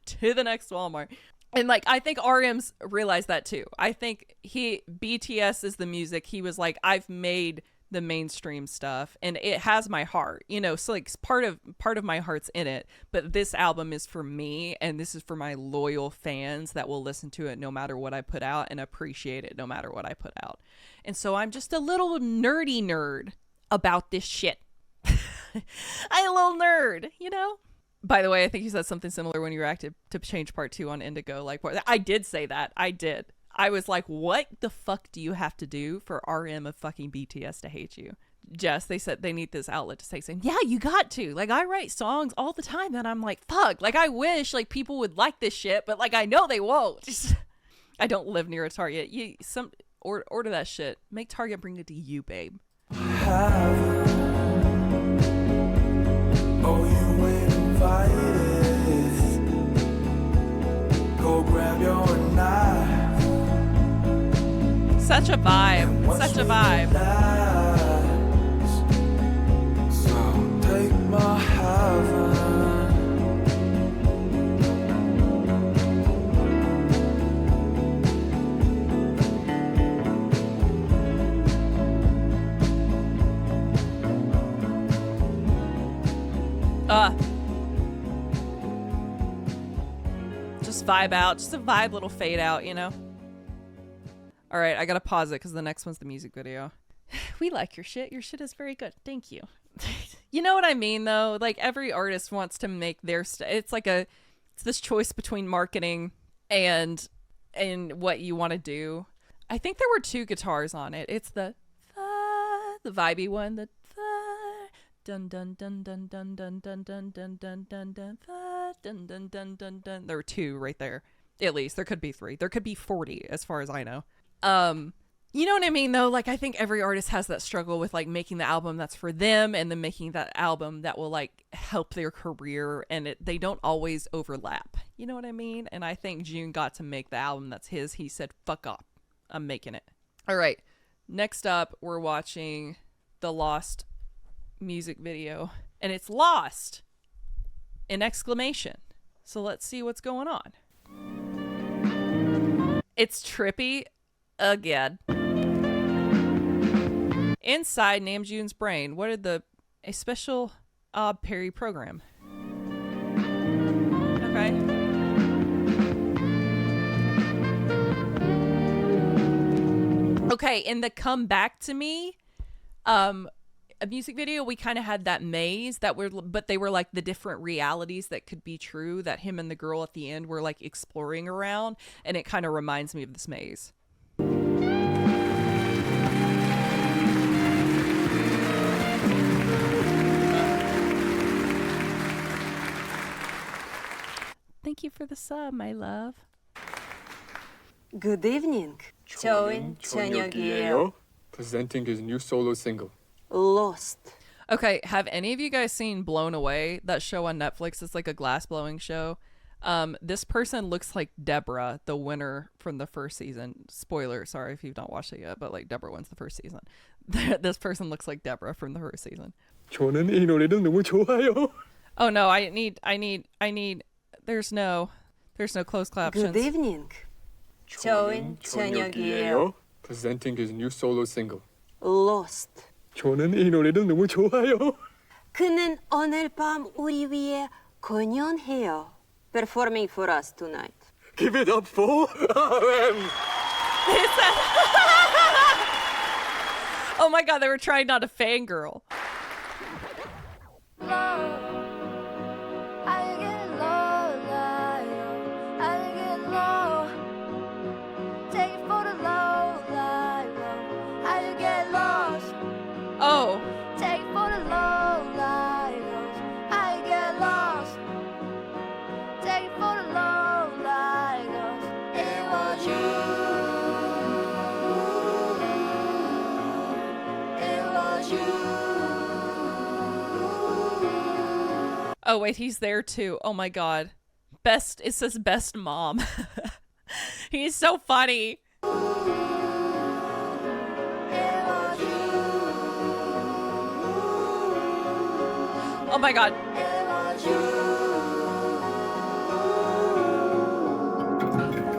To the next Walmart. And like, I think RM's realized that too. I think BTS is the music. He was like, I've made the mainstream stuff and it has my heart, you know, so like part of my heart's in it, but this album is for me and this is for my loyal fans that will listen to it no matter what I put out and appreciate it no matter what I put out. And so I'm just a little nerdy nerd about this shit. I'm a little nerd, you know? By the way, I think you said something similar when you reacted to Change Part 2 on Indigo. Like, I did say that. I did. I was like, what the fuck do you have to do for RM of fucking BTS to hate you? Jess, they said they need this outlet to say, yeah, you got to. Like, I write songs all the time and I'm like, fuck. Like, I wish, like, people would like this shit, but, like, I know they won't. I don't live near a Target. Order that shit. Make Target bring it to you, babe. Oh, you ain't invited. Go grab your knife. Such a vibe. Such a vibe. So take my heaven. Just vibe out. Just a vibe little fade out, you know? All right, I gotta pause it because the next one's the music video. We like your shit. Your shit is very good. Thank you. You know what I mean, though? Like, every artist wants to make their it's like it's this choice between marketing and what you want to do. I think there were 2 guitars on it. It's the vibey one, the dun dun dun dun dun dun dun dun dun dun dun dun dun dun dun dun dun. There were 2 right there. At least there could be 3. There could be 40 as far as I know. You know what I mean, though? Like, I think every artist has that struggle with, like, making the album that's for them and then making that album that will, like, help their career, and they don't always overlap. You know what I mean? And I think June got to make the album that's his. He said, fuck off. I'm making it. All right. Next up, we're watching the Lost music video, and it's Lost! An exclamation. So let's see what's going on. It's trippy again. Inside Namjoon's brain, what are a special Perry program? Okay. Okay, in the Come Back to Me a music video, we kind of had that maze but they were like the different realities that could be true that him and the girl at the end were like exploring around, and it kind of reminds me of this maze. Thank you for the sub, my love. Good evening. 좋은 저녁이에요. Presenting his new solo single. Lost. Okay, have any of you guys seen Blown Away? That show on Netflix. It's like a glass blowing show. This person looks like Deborah, the winner from the first season. Spoiler, sorry if you've not watched it yet, but like Deborah wins the first season. This person looks like Deborah from the first season. 저는 이 노래를 너무 좋아요. Oh no, I need there's no closed captions. Good evening. 좋은 저녁이에요. Presenting his new solo single. Lost. 저는 이 노래를 너무 좋아요. 그는 오늘 밤 우리 위해 공연해요. Performing for us tonight. Give it up for RM. Oh my god, they were trying not to fangirl. Oh. Take for the low light. I get lost. Take for the low light. It was you. It was you. Oh wait, he's there too. Oh my god. It says best mom. He's so funny. Oh my god.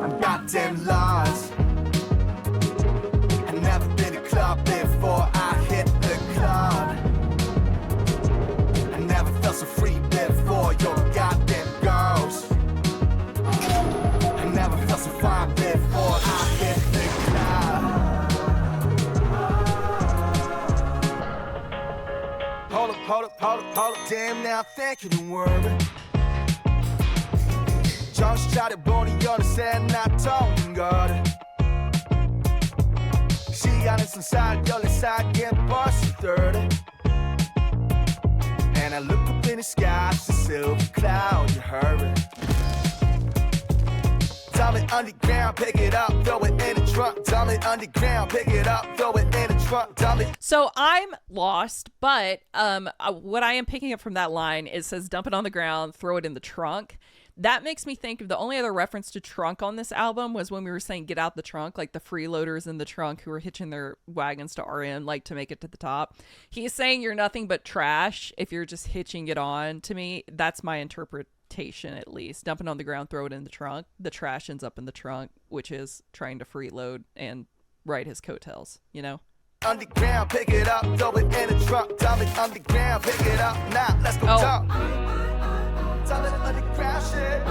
I'm goddamn lost. I've never been to a club before I hit the club. I never felt so free before your goddamn girls. I never felt so fine before I hit the club. Hold up, damn now thank you, don't worry. 정신차려 보니 어느새 나 통인 거래. 시간은 순살 14살 get 벌써 30. And I look up in the sky, it's a silver cloud, you hurry. Dump it underground, pick it up, throw it in the trunk. Dump it underground, pick it up, throw it in the trunk. Dump it. So I'm lost, but what I am picking up from that line, it says dump it on the ground, throw it in the trunk. That makes me think of the only other reference to trunk on this album was when we were saying get out the trunk, like the freeloaders in the trunk who were hitching their wagons to RM, like to make it to the top. He's saying you're nothing but trash if you're just hitching it on. To me, that's my interpretation, at least. Dump it on the ground, throw it in the trunk. The trash ends up in the trunk, which is trying to freeload and ride his coattails, you know? Underground, pick it up, throw it in the trunk. Dump it underground, pick it up. Now, let's go dump. Dump it underground shit.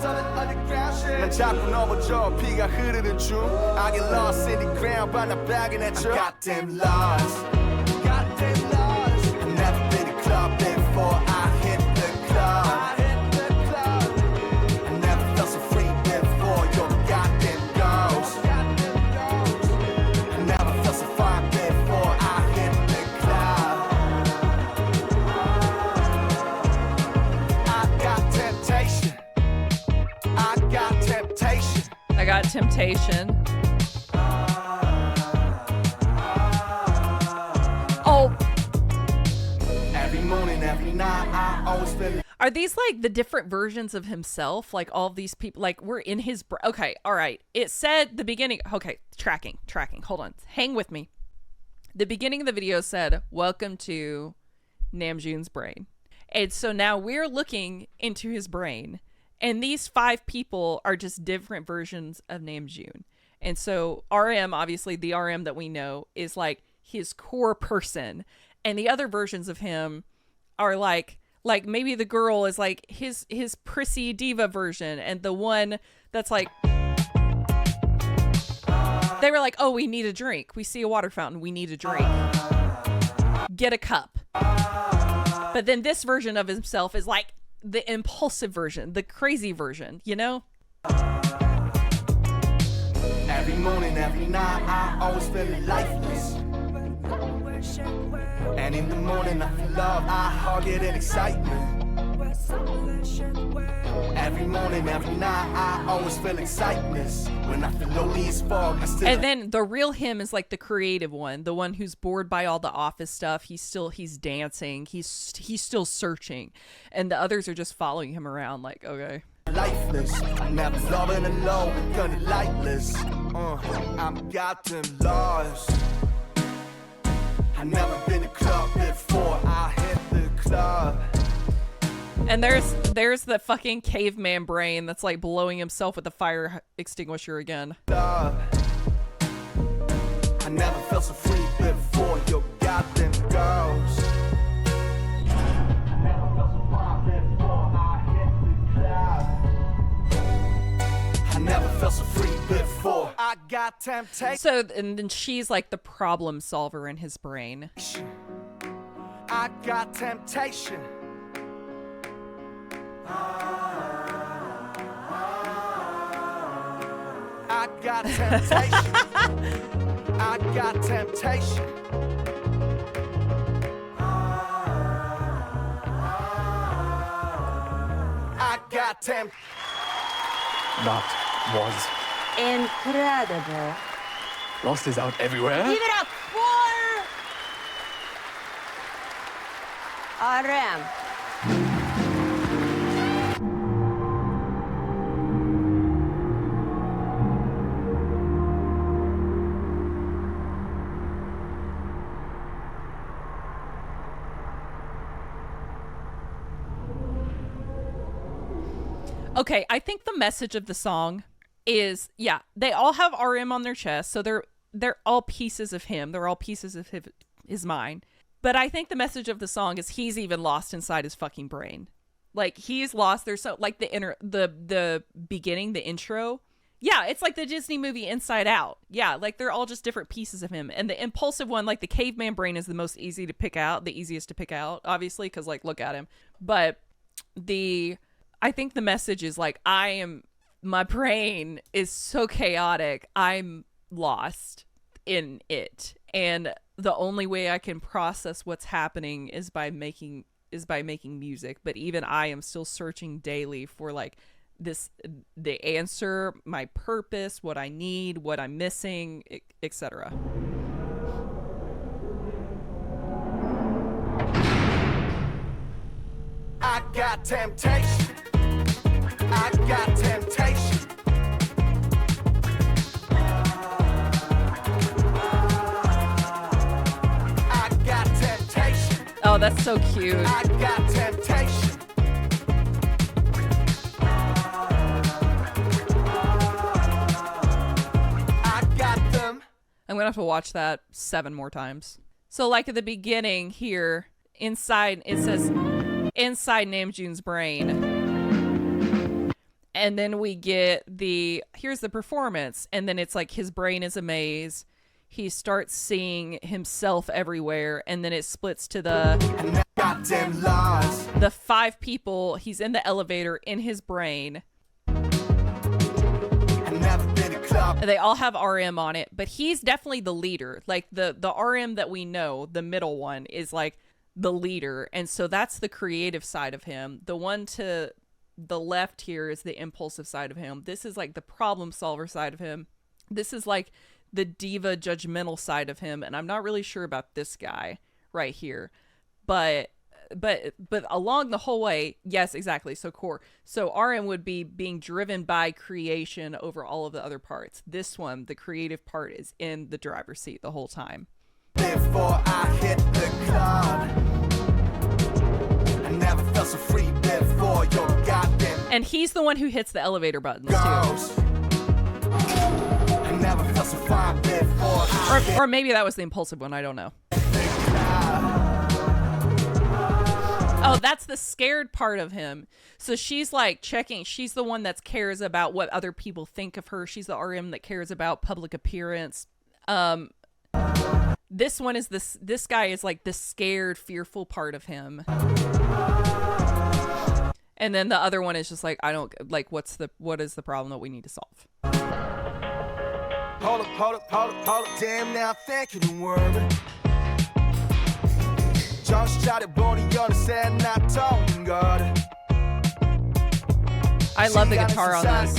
Dump it underground shit. 난 자꾸 넘어져, 피가 흐르는 중. I get lost in the ground, but I'm bagging at you. I'm goddamn lost. Goddamn lost. I've never been to a club before I hit the club. I hit the club. I never felt so free before your goddamn girls. I never felt so fine before I hit the club. I got temptation. I got temptation. I got temptation. Oh. Every morning, every night, I always feel it. Are these like the different versions of himself? Like all of these people, like we're in his okay, all right. It said the beginning. Okay, tracking. Hold on. Hang with me. The beginning of the video said, welcome to Namjoon's brain. And so now we're looking into his brain. And these 5 people are just different versions of Namjoon. And so RM, obviously the RM that we know, is like his core person. And the other versions of him are like maybe the girl is like his prissy diva version, and the one that's like, they were like, oh, we need a drink. We see a water fountain. We need a drink. Get a cup. But then this version of himself is like the impulsive version, the crazy version, you know? Every morning, every night, I always feel lifeless. And in the morning, I feel love, I hug it in excitement. Every morning, every night, I always feel excitement. When I feel lonely as fuck, I still. And then the real him is like the creative one, the one who's bored by all the office stuff. He's dancing, he's still searching, and the others are just following him around like, okay. Lifeless, I'm never loving alone, gonna lightless. I'm goddamn lost. I never been to club before I hit the club. And there's the fucking caveman brain that's like blowing himself with the fire extinguisher again. I never felt so free before your goddamn girls. I never felt so free before I got temptation. So, and then she's like the problem solver in his brain. I got temptation. I got temptation. I got temptation. I got temptation. That was Incredible. Lost is out everywhere. Give it up for RM. Okay, I think the message of the song is, yeah, they all have RM on their chest, so they're all pieces of him. They're all pieces of his mind. But I think the message of the song is he's even lost inside his fucking brain. Like, he's lost. There's so, like, the beginning, the intro. Yeah, it's like the Disney movie Inside Out. Yeah, like, they're all just different pieces of him. And the impulsive one, like, the caveman brain is the most easiest to pick out, obviously, because, like, look at him. But I think the message is, like, my brain is so chaotic. I'm lost in it. And the only way I can process what's happening is by making music. But even I am still searching daily for, like, the answer, my purpose, what I need, what I'm missing, etc. I got temptation. I got temptation. I got temptation. Oh, that's so cute. I got temptation. I got them. I'm gonna have to watch that 7 more times. So, like at the beginning here, inside it says inside Namjoon's brain. And then we get here's the performance. And then it's like his brain is a maze. He starts seeing himself everywhere. And then it splits to the 5 people. He's in the elevator in his brain. They all have RM on it. But he's definitely the leader. Like the RM that we know, the middle one, is like the leader. And so that's the creative side of him. The one to the left here is the impulsive side of him. This is like the problem solver side of him. This is like the diva judgmental side of him. And I'm not really sure about this guy right here, but along the whole way, yes, exactly. So core. So RM would be being driven by creation over all of the other parts. This one, the creative part, is in the driver's seat the whole time. Before I hit the club, I never felt so free before your goddamn. And he's the one who hits the elevator buttons girls. too. I never felt so fine before. Or maybe that was the impulsive one. I don't know. Oh, that's the scared part of him. So she's like checking. She's the one that cares about what other people think of her. She's the RM that cares about public appearance. This one is this guy is like the scared, fearful part of him. And then the other one is just like, I don't like what is the problem that we need to solve. Hold up, damn, now thank you the word. Just try to body on the sand, not talking God. I love the guitar on this.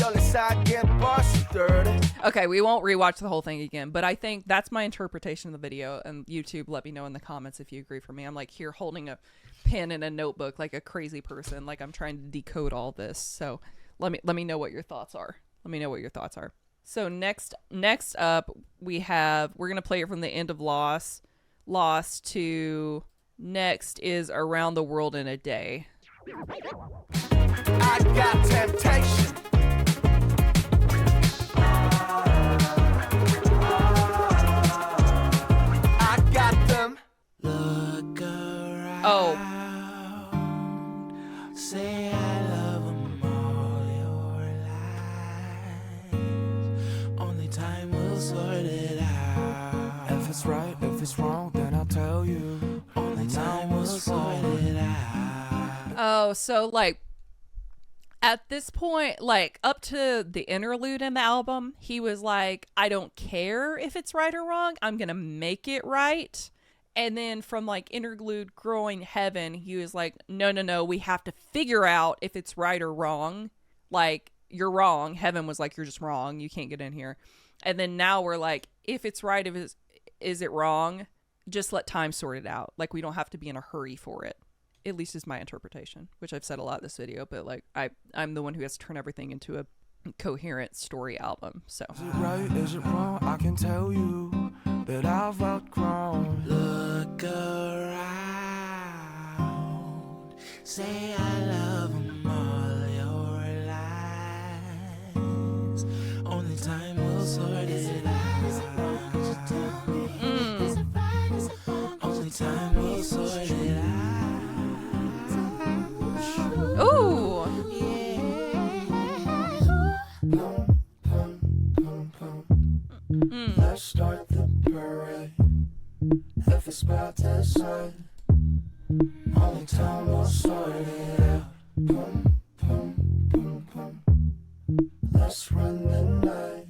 Okay, we won't rewatch the whole thing again, but I think that's my interpretation of the video. And YouTube, let me know in the comments if you agree for me. I'm like here holding a pen and a notebook like a crazy person, like I'm trying to decode all this. So let me know what your thoughts are. Let me know what your thoughts are. So next up we're gonna play it from the end of Lost to next is Around the World in a Day. I got temptation. I got them. Look around. Oh. Say I love them all your life. Only time will sort it out. If it's right, if it's wrong, then I'll tell you. Only time will sort it out. Oh, so like at this point, like up to the interlude in the album, he was like, I don't care if it's right or wrong. I'm going to make it right. And then from like interlude Growing Heaven, he was like, no, we have to figure out if it's right or wrong. Like, you're wrong. Heaven was like, you're just wrong. You can't get in here. And then now we're like, if it's right, is it wrong? Just let time sort it out. Like, we don't have to be in a hurry for it. At least is my interpretation, which I've said a lot in this video, but like I'm the one who has to turn everything into a coherent story album. So Is it right, is it wrong? I can tell you that I've outgrown. Look around. Say I love them all your lives. Only time will sort it out. Only time will sort it out. ooh, Let's start the parade. If it's about to decide, only time will sort it out. Let's run the night.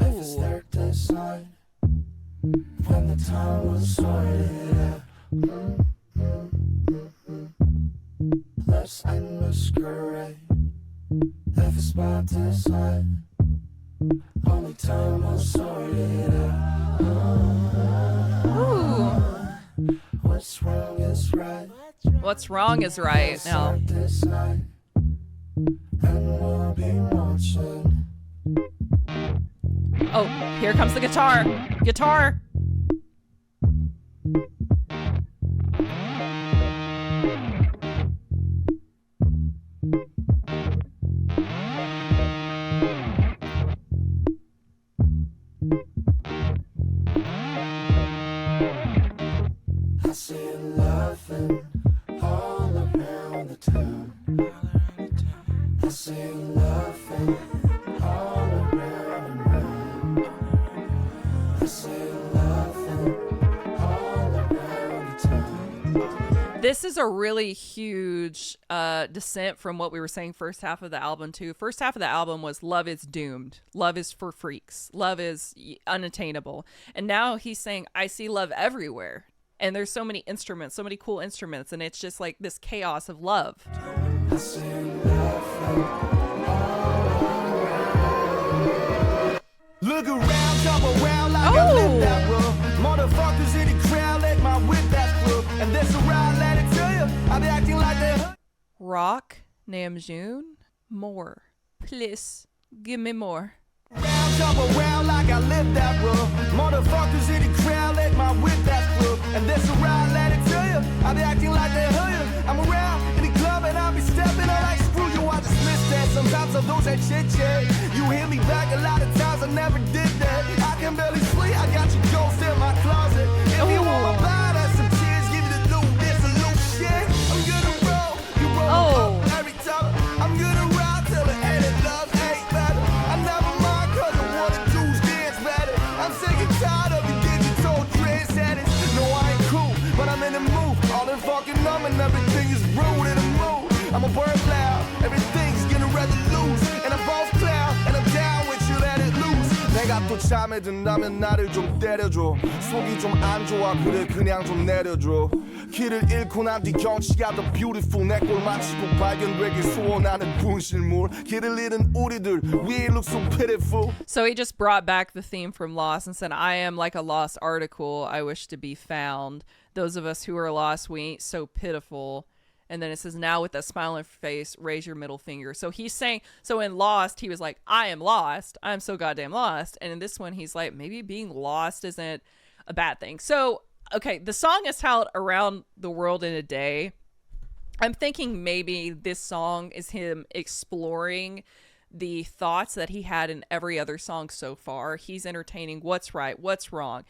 If it's their design, when the time will sort it out. Let's end masquerade. If it's about to decide, only time will sort it out. ooh. What's wrong is right. What's wrong is right. Now, This night, and we'll be marching. oh, here comes the guitar. Guitar. I see you laughing all around the town. I see you laughing all around and round. I see you laughing all around the town. This is a really huge descent from what we were saying first half of the album too. First half of the album was love is doomed. Love is for freaks. Love is unattainable. And now he's saying, I see love everywhere. And there's so many instruments, so many cool instruments. And it's just like this chaos of love. I see you laughing all around. Look around, jump around like I live that road. Motherfuckers in the crowd, let my whip that through. And this around, let it tell you, I be acting like that. Rock, Namjoon, more. Please, give me more. Round, jump around like I live that road. Motherfuckers in the crowd, let my whip that through. And this around, let it tell you, I be acting like that. I'm around in the club and I be stepping on like screw you. I dismiss that. Sometimes I lose that chit chat. You hear me back a lot of times, I never did that. I can barely sleep, I got your ghost in my closet. If you want my blood, that's some tears, give me the loot. There's a loot shit. I'm gonna roll, you roll up every time. I'm gonna ride till the end of love ain't better. I never mind cause I wanna do dance better. I'm sick and tired of the digital trendsetters. No, I ain't cool, but I'm in the mood. All the fucking numb and everything is rude in the mood. I'm a word loud, everything's getting rather loose. And I'm both cloud, and I'm down with you, let it loose. 내가 또 잠에 든다면 나를 좀 때려줘. 속이 좀 안 좋아, 그래 그냥 좀 내려줘. 길을 잃고 난 뒤 경치가 더 beautiful 내 꼴 마치고 발견되길 소원하는 분실물 길을 잃은 우리들 We look so pitiful. So he just brought back the theme from Lost and said, I am like a lost article. I wish to be found. Those of us who are lost, we ain't so pitiful. And then it says, now with a smile on your face, raise your middle finger. So he's saying, so in Lost, he was like, I am lost. I'm so goddamn lost. And in this one, he's like, maybe being lost isn't a bad thing. So, okay, the song is held around the world in a day. I'm thinking maybe this song is him exploring the thoughts that he had in every other song so far. He's entertaining what's right, what's wrong.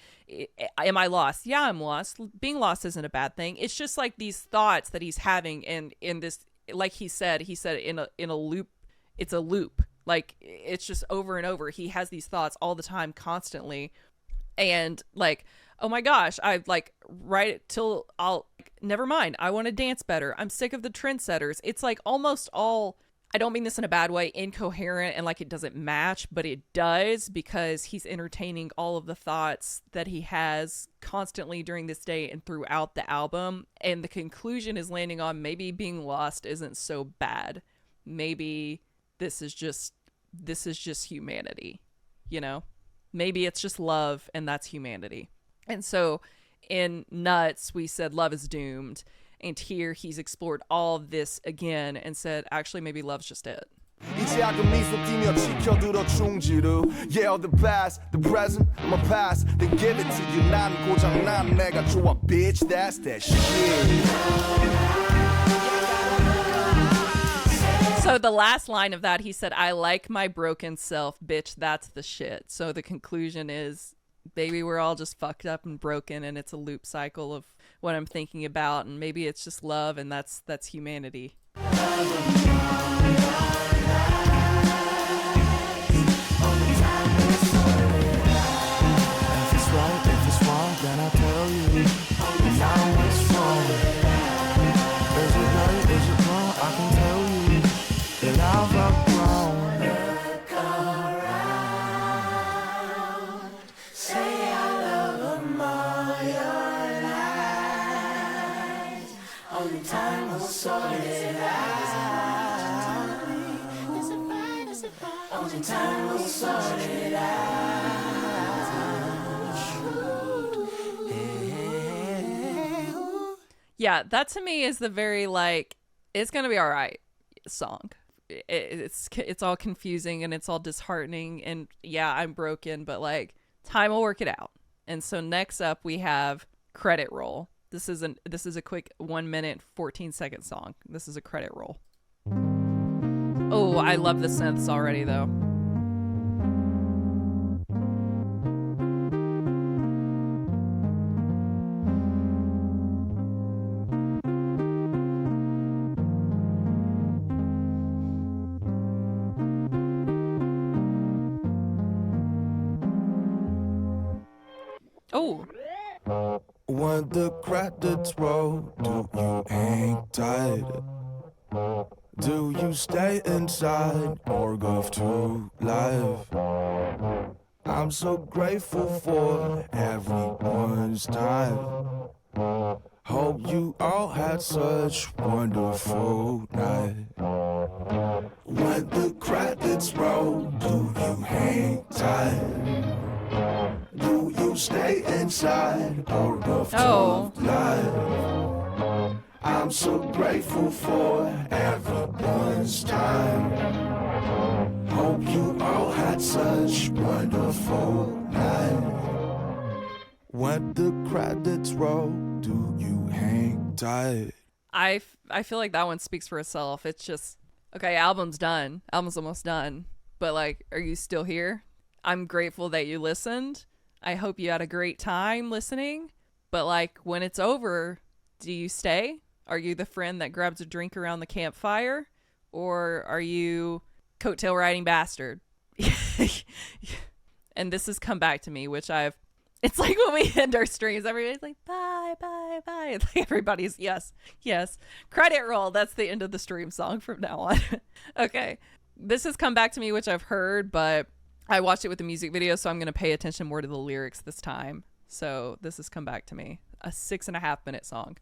Am I lost? Yeah, I'm lost. Being lost isn't a bad thing. It's just like these thoughts that he's having, and in this, like he said in a loop. It's a loop. Like it's just over and over. He has these thoughts all the time, constantly, and like, oh my gosh, I like write it till never mind. I want to dance better. I'm sick of the trendsetters. It's like almost all. I don't mean this in a bad way, incoherent and like it doesn't match, but it does because he's entertaining all of the thoughts that he has constantly during this day and throughout the album. And the conclusion is landing on maybe being lost isn't so bad. Maybe this is just humanity, you know? Maybe it's just love and that's humanity. And so in Nuts, we said love is doomed. And here he's explored all of this again and said, actually, maybe love's just it. 이제 미소 띄며 지켜들어 충지로 Yeah, the past, the present, my past They give it to you 난 고장 난 내가 좋아 Bitch, that's that shit. So the last line of that, he said, I like my broken self, bitch, that's the shit. So the conclusion is, baby, we're all just fucked up and broken, and it's a loop cycle of what I'm thinking about, and maybe it's just love, and that's humanity. Yeah, that to me is the very like, it's gonna be all right song. It's all confusing and it's all disheartening, and yeah, I'm broken, but like time will work it out. And so next up we have Credit Roll. This is a quick 1 minute 14-second song. This is a credit roll. Oh, I love the synths already though. Oh. When the credits roll, do you hang tight? Do you stay inside or go to life? I'm so grateful for everyone's time. Hope you all had such wonderful night. When the credits roll, do you hang tight? Do you stay inside or go to life? I'm so grateful for everyone's time. Hope you all had such wonderful night. When the credits roll, do you hang tight? I feel like that one speaks for itself. It's just, okay, album's done. Album's almost done. But like, are you still here? I'm grateful that you listened. I hope you had a great time listening. But like, when it's over, do you stay? Are you the friend that grabs a drink around the campfire? Or are you coattail riding bastard? And this has come back to me, which it's like when we end our streams, everybody's like, bye, bye, bye. It's like everybody's, yes. Credit roll. That's the end of the stream song from now on. Okay. This has come back to me, which I've heard, but I watched it with the music video, so I'm going to pay attention more to the lyrics this time. So this has come back to me. A 6.5 minute song.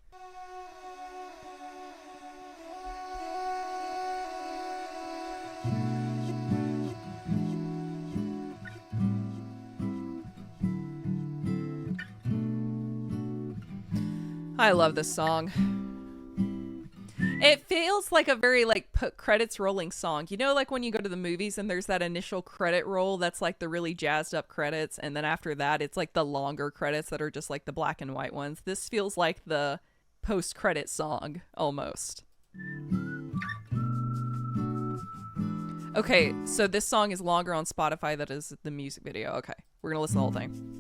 I love this song. It feels like a very like put credits rolling song. You know, like when you go to the movies and there's that initial credit roll that's like the really jazzed up credits, and then after that it's like the longer credits that are just like the black and white ones. This feels like the post credit song almost. Okay, so this song is longer on Spotify than is the music video. Okay, we're gonna listen to the whole thing.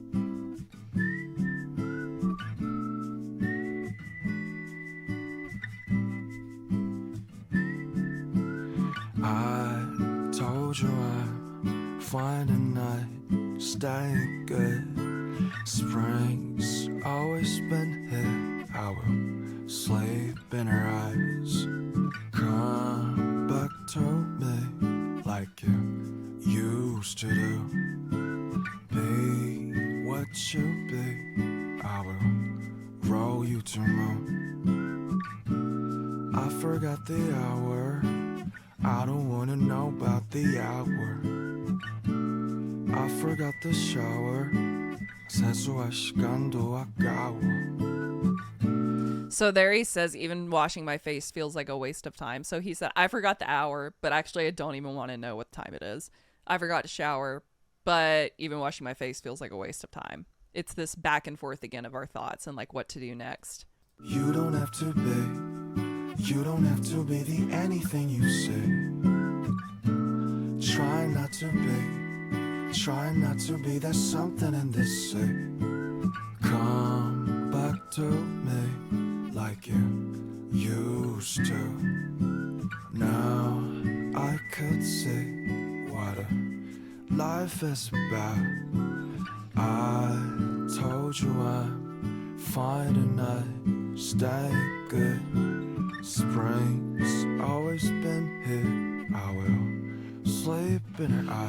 I told you I find a night staying good. Spring's always been here. I will sleep in her eyes. Come back to me like you used to do. Be what you be. I will roll you to moon. I forgot the hour. I don't wanna know about the hour. I forgot the shower. 세수할 시간도 아까워. So there he says, even washing my face feels like a waste of time. So he said, I forgot the hour, but actually I don't even want to know what time it is. I forgot to shower, but even washing my face feels like a waste of time. It's this back and forth again of our thoughts and like what to do next. You don't have to be the anything you say. Try not to be that something in this say. Come back to me like you used to. Now I could see what life is about. I told you I'm fine tonight, stay good. Spring's always been here. I will sleep in her eyes.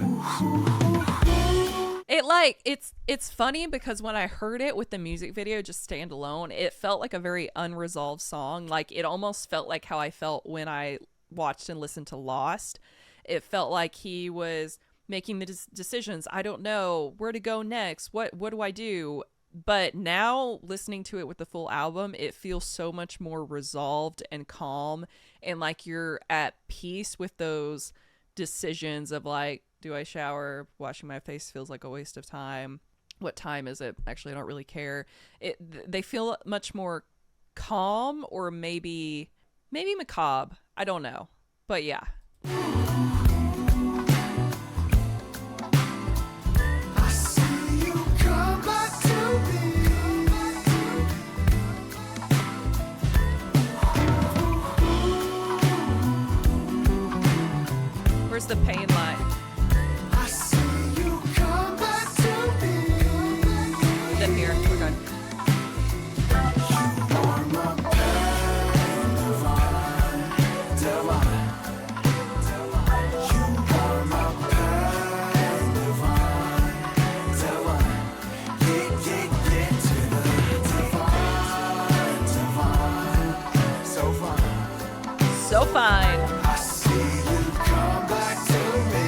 It's funny because when I heard it with the music video just stand alone, it felt like a very unresolved song. Like it almost felt like how I felt when I watched and listened to Lost. It felt like he was making the decisions. I don't know where to go next. What do I do? But now listening to it with the full album, it feels so much more resolved and calm, and like you're at peace with those decisions of like, do I shower? Washing my face feels like a waste of time. What time is it? Actually, I don't really care. They feel much more calm, or maybe macabre. I don't know. But yeah. Where's the pain line? I see you come back to me. Then here, we're good. You are my pain divine, divine. You are my pain divine, divine. Get to the divine, divine. So fine. So fine. I see you come back to me.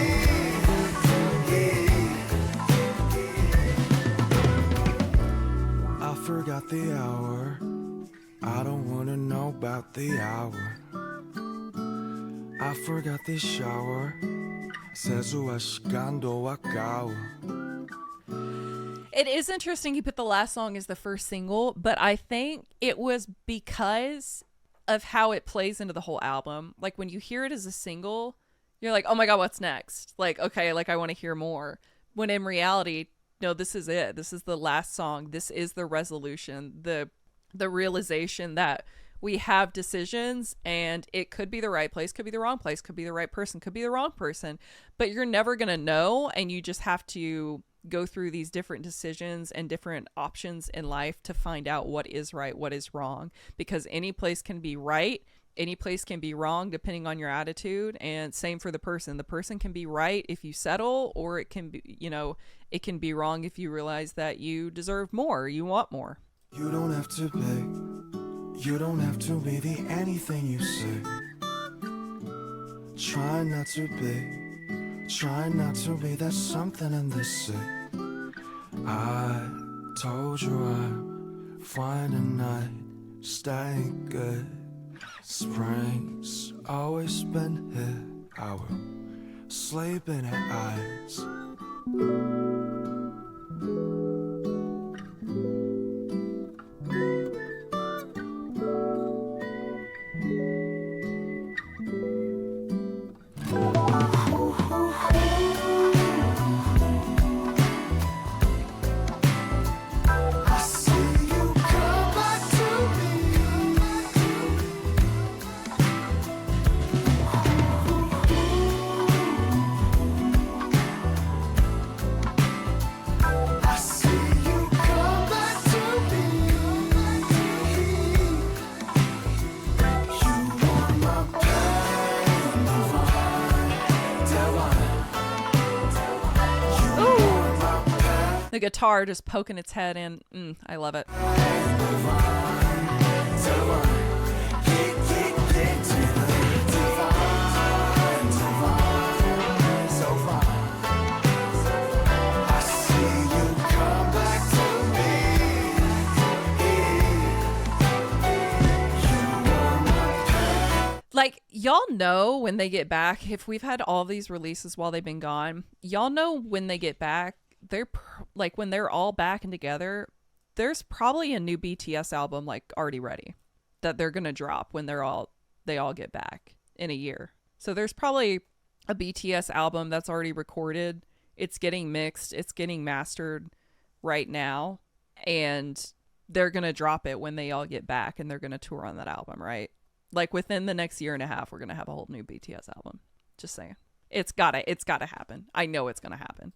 I forgot the hour. I don't wanna know about the hour. I forgot the shower. 세수할 시간도 아까워. It is interesting he put the last song as the first single, but I think it was because of how it plays into the whole album. Like when you hear it as a single, you're like, oh my God, what's next? Like, okay, like I want to hear more. When in reality, no, this is it. This is the last song. This is the resolution, the realization that we have decisions, and it could be the right place, could be the wrong place, could be the right person, could be the wrong person, but you're never going to know. And you just have to go through these different decisions and different options in life to find out what is right, what is wrong, because any place can be right, any place can be wrong depending on your attitude. And same for the person can be right if you settle, or it can be, it can be wrong if you realize that you deserve more, you want more. You don't have to be the anything you say. Try not to be that something in this say. I told you I'm fine tonight, stay good. Spring's always been here. I will sleep in her eyes. The guitar just poking its head in. I love it. Like, y'all know when they get back, if we've had all these releases while they've been gone, y'all know when they get back, they're like, when they're all back and together, there's probably a new BTS album like already ready that they're gonna drop when they all get back in a year. So there's probably a BTS album that's already recorded. It's getting mixed, it's getting mastered right now, and they're gonna drop it when they all get back, and they're gonna tour on that album, right? Like within the next year and a half, we're gonna have a whole new BTS album. Just saying. It's gotta happen. I know it's gonna happen.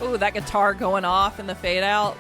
Ooh, that guitar going off in the fade out.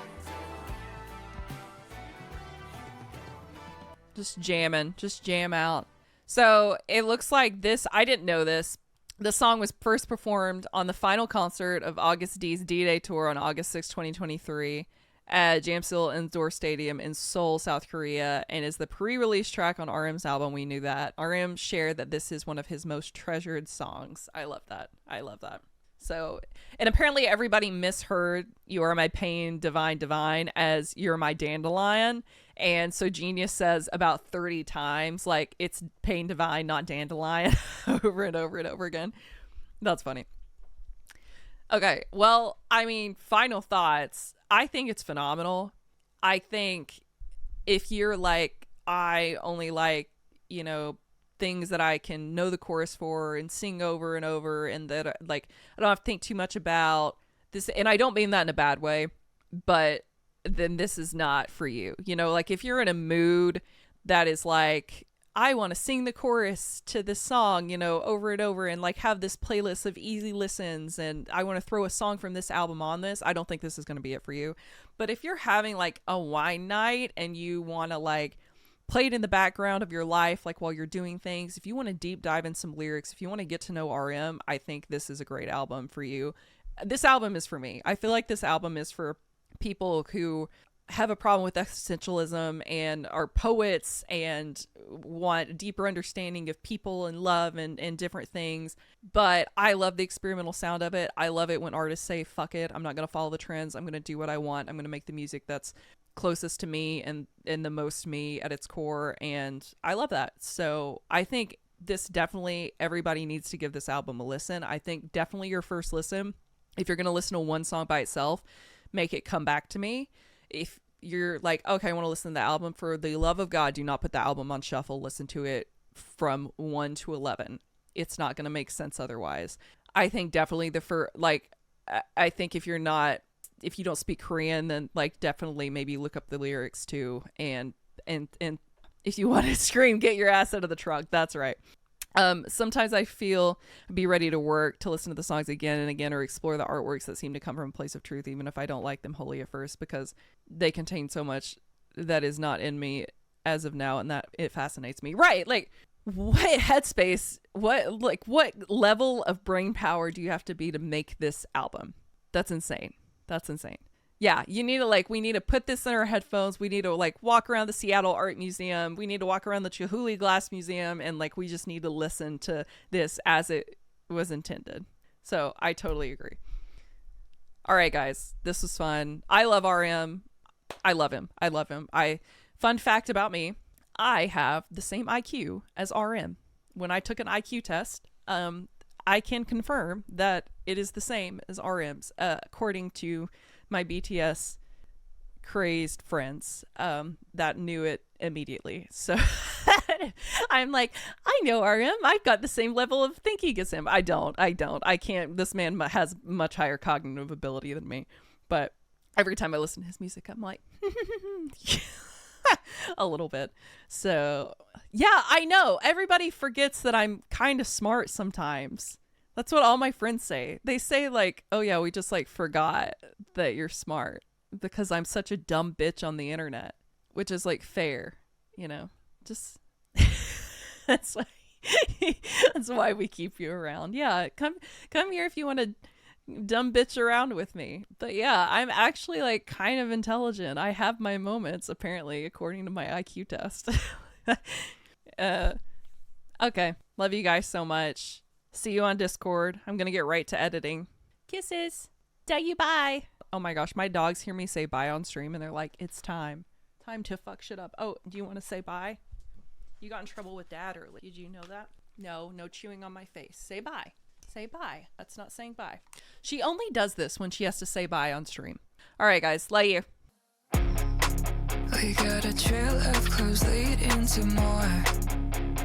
Just jamming. Just jam out. So it looks like this, I didn't know this. The song was first performed on the final concert of August D's D-Day tour on August 6, 2023 at Jamsil Indoor Stadium in Seoul, South Korea, and is the pre-release track on RM's album. We knew that. RM shared that this is one of his most treasured songs. I love that. I love that. So, and apparently everybody misheard "You Are My Pain, Divine, Divine" as "You're My Dandelion." And so Genius says about 30 times, like, it's Pain Divine, not Dandelion, over and over and over again. That's funny. Okay, well, I mean, final thoughts. I think it's phenomenal. I think if you're like, I only like, you know, things that I can know the chorus for and sing over and over, and that like I don't have to think too much about this, and I don't mean that in a bad way, but then this is not for you. You know, like if you're in a mood that is like, I want to sing the chorus to this song, you know, over and over, and like have this playlist of easy listens, and I want to throw a song from this album on this, I don't think this is going to be it for you. But if you're having like a wine night and you want to like play it in the background of your life, like while you're doing things. If you want to deep dive in some lyrics, if you want to get to know RM, I think this is a great album for you. This album is for me. I feel like this album is for people who have a problem with existentialism and are poets and want a deeper understanding of people and love and different things. But I love the experimental sound of it. I love it when artists say, fuck it, I'm not going to follow the trends. I'm going to do what I want. I'm going to make the music that's closest to me and the most me at its core. And I love that. So I think this definitely, everybody needs to give this album a listen. I think definitely your first listen, if you're going to listen to one song by itself, make it Come Back to Me. If you're like, okay, I want to listen to the album, for the love of God, do not put the album on shuffle. Listen to it from 1 to 11. It's not going to make sense otherwise. I think definitely I think if you don't speak Korean, then like definitely maybe look up the lyrics too. And if you want to scream, get your ass out of the trunk. That's right. Sometimes I feel be ready to work to listen to the songs again and again, or explore the artworks that seem to come from a place of truth, even if I don't like them wholly at first, because they contain so much that is not in me as of now, and that it fascinates me. Right. Like, what headspace, what level of brain power do you have to be to make this album? That's insane. That's insane. Yeah, you need to we need to put this in our headphones. We need to walk around the Seattle Art Museum. We need to walk around the Chihuly Glass Museum, and we just need to listen to this as it was intended. So I totally agree. All right, guys, this was fun. I love RM. I love him. Fun fact about me, I have the same IQ as RM. When I took an IQ test, I can confirm that it is the same as RM's, according to my BTS crazed friends that knew it immediately. So I'm like, I know RM. I've got the same level of thinking as him. I don't. I can't. This man has much higher cognitive ability than me. But every time I listen to his music, I'm like, a little bit. So yeah, I know. Everybody forgets that I'm kind of smart sometimes. That's what all my friends say. They say oh yeah, we just forgot that you're smart because I'm such a dumb bitch on the internet, which is fair, just that's why we keep you around. Yeah. Come here if you want to dumb bitch around with me. But yeah, I'm actually kind of intelligent. I have my moments, apparently, according to my IQ test. Okay. Love you guys so much. See you on Discord. I'm going to get right to editing. Kisses. Tell you bye. Oh my gosh, my dogs hear me say bye on stream and they're like, it's time. Time to fuck shit up. Oh, do you want to say bye? You got in trouble with Dad early. Did you know that? No chewing on my face. Say bye. Say bye. That's not saying bye. She only does this when she has to say bye on stream. All right, guys. Love you. We got a trail of clothes lead into more.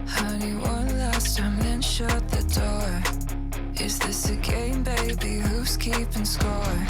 Honey, one last time, then shut the door. Is this a game, baby? Who's keeping score?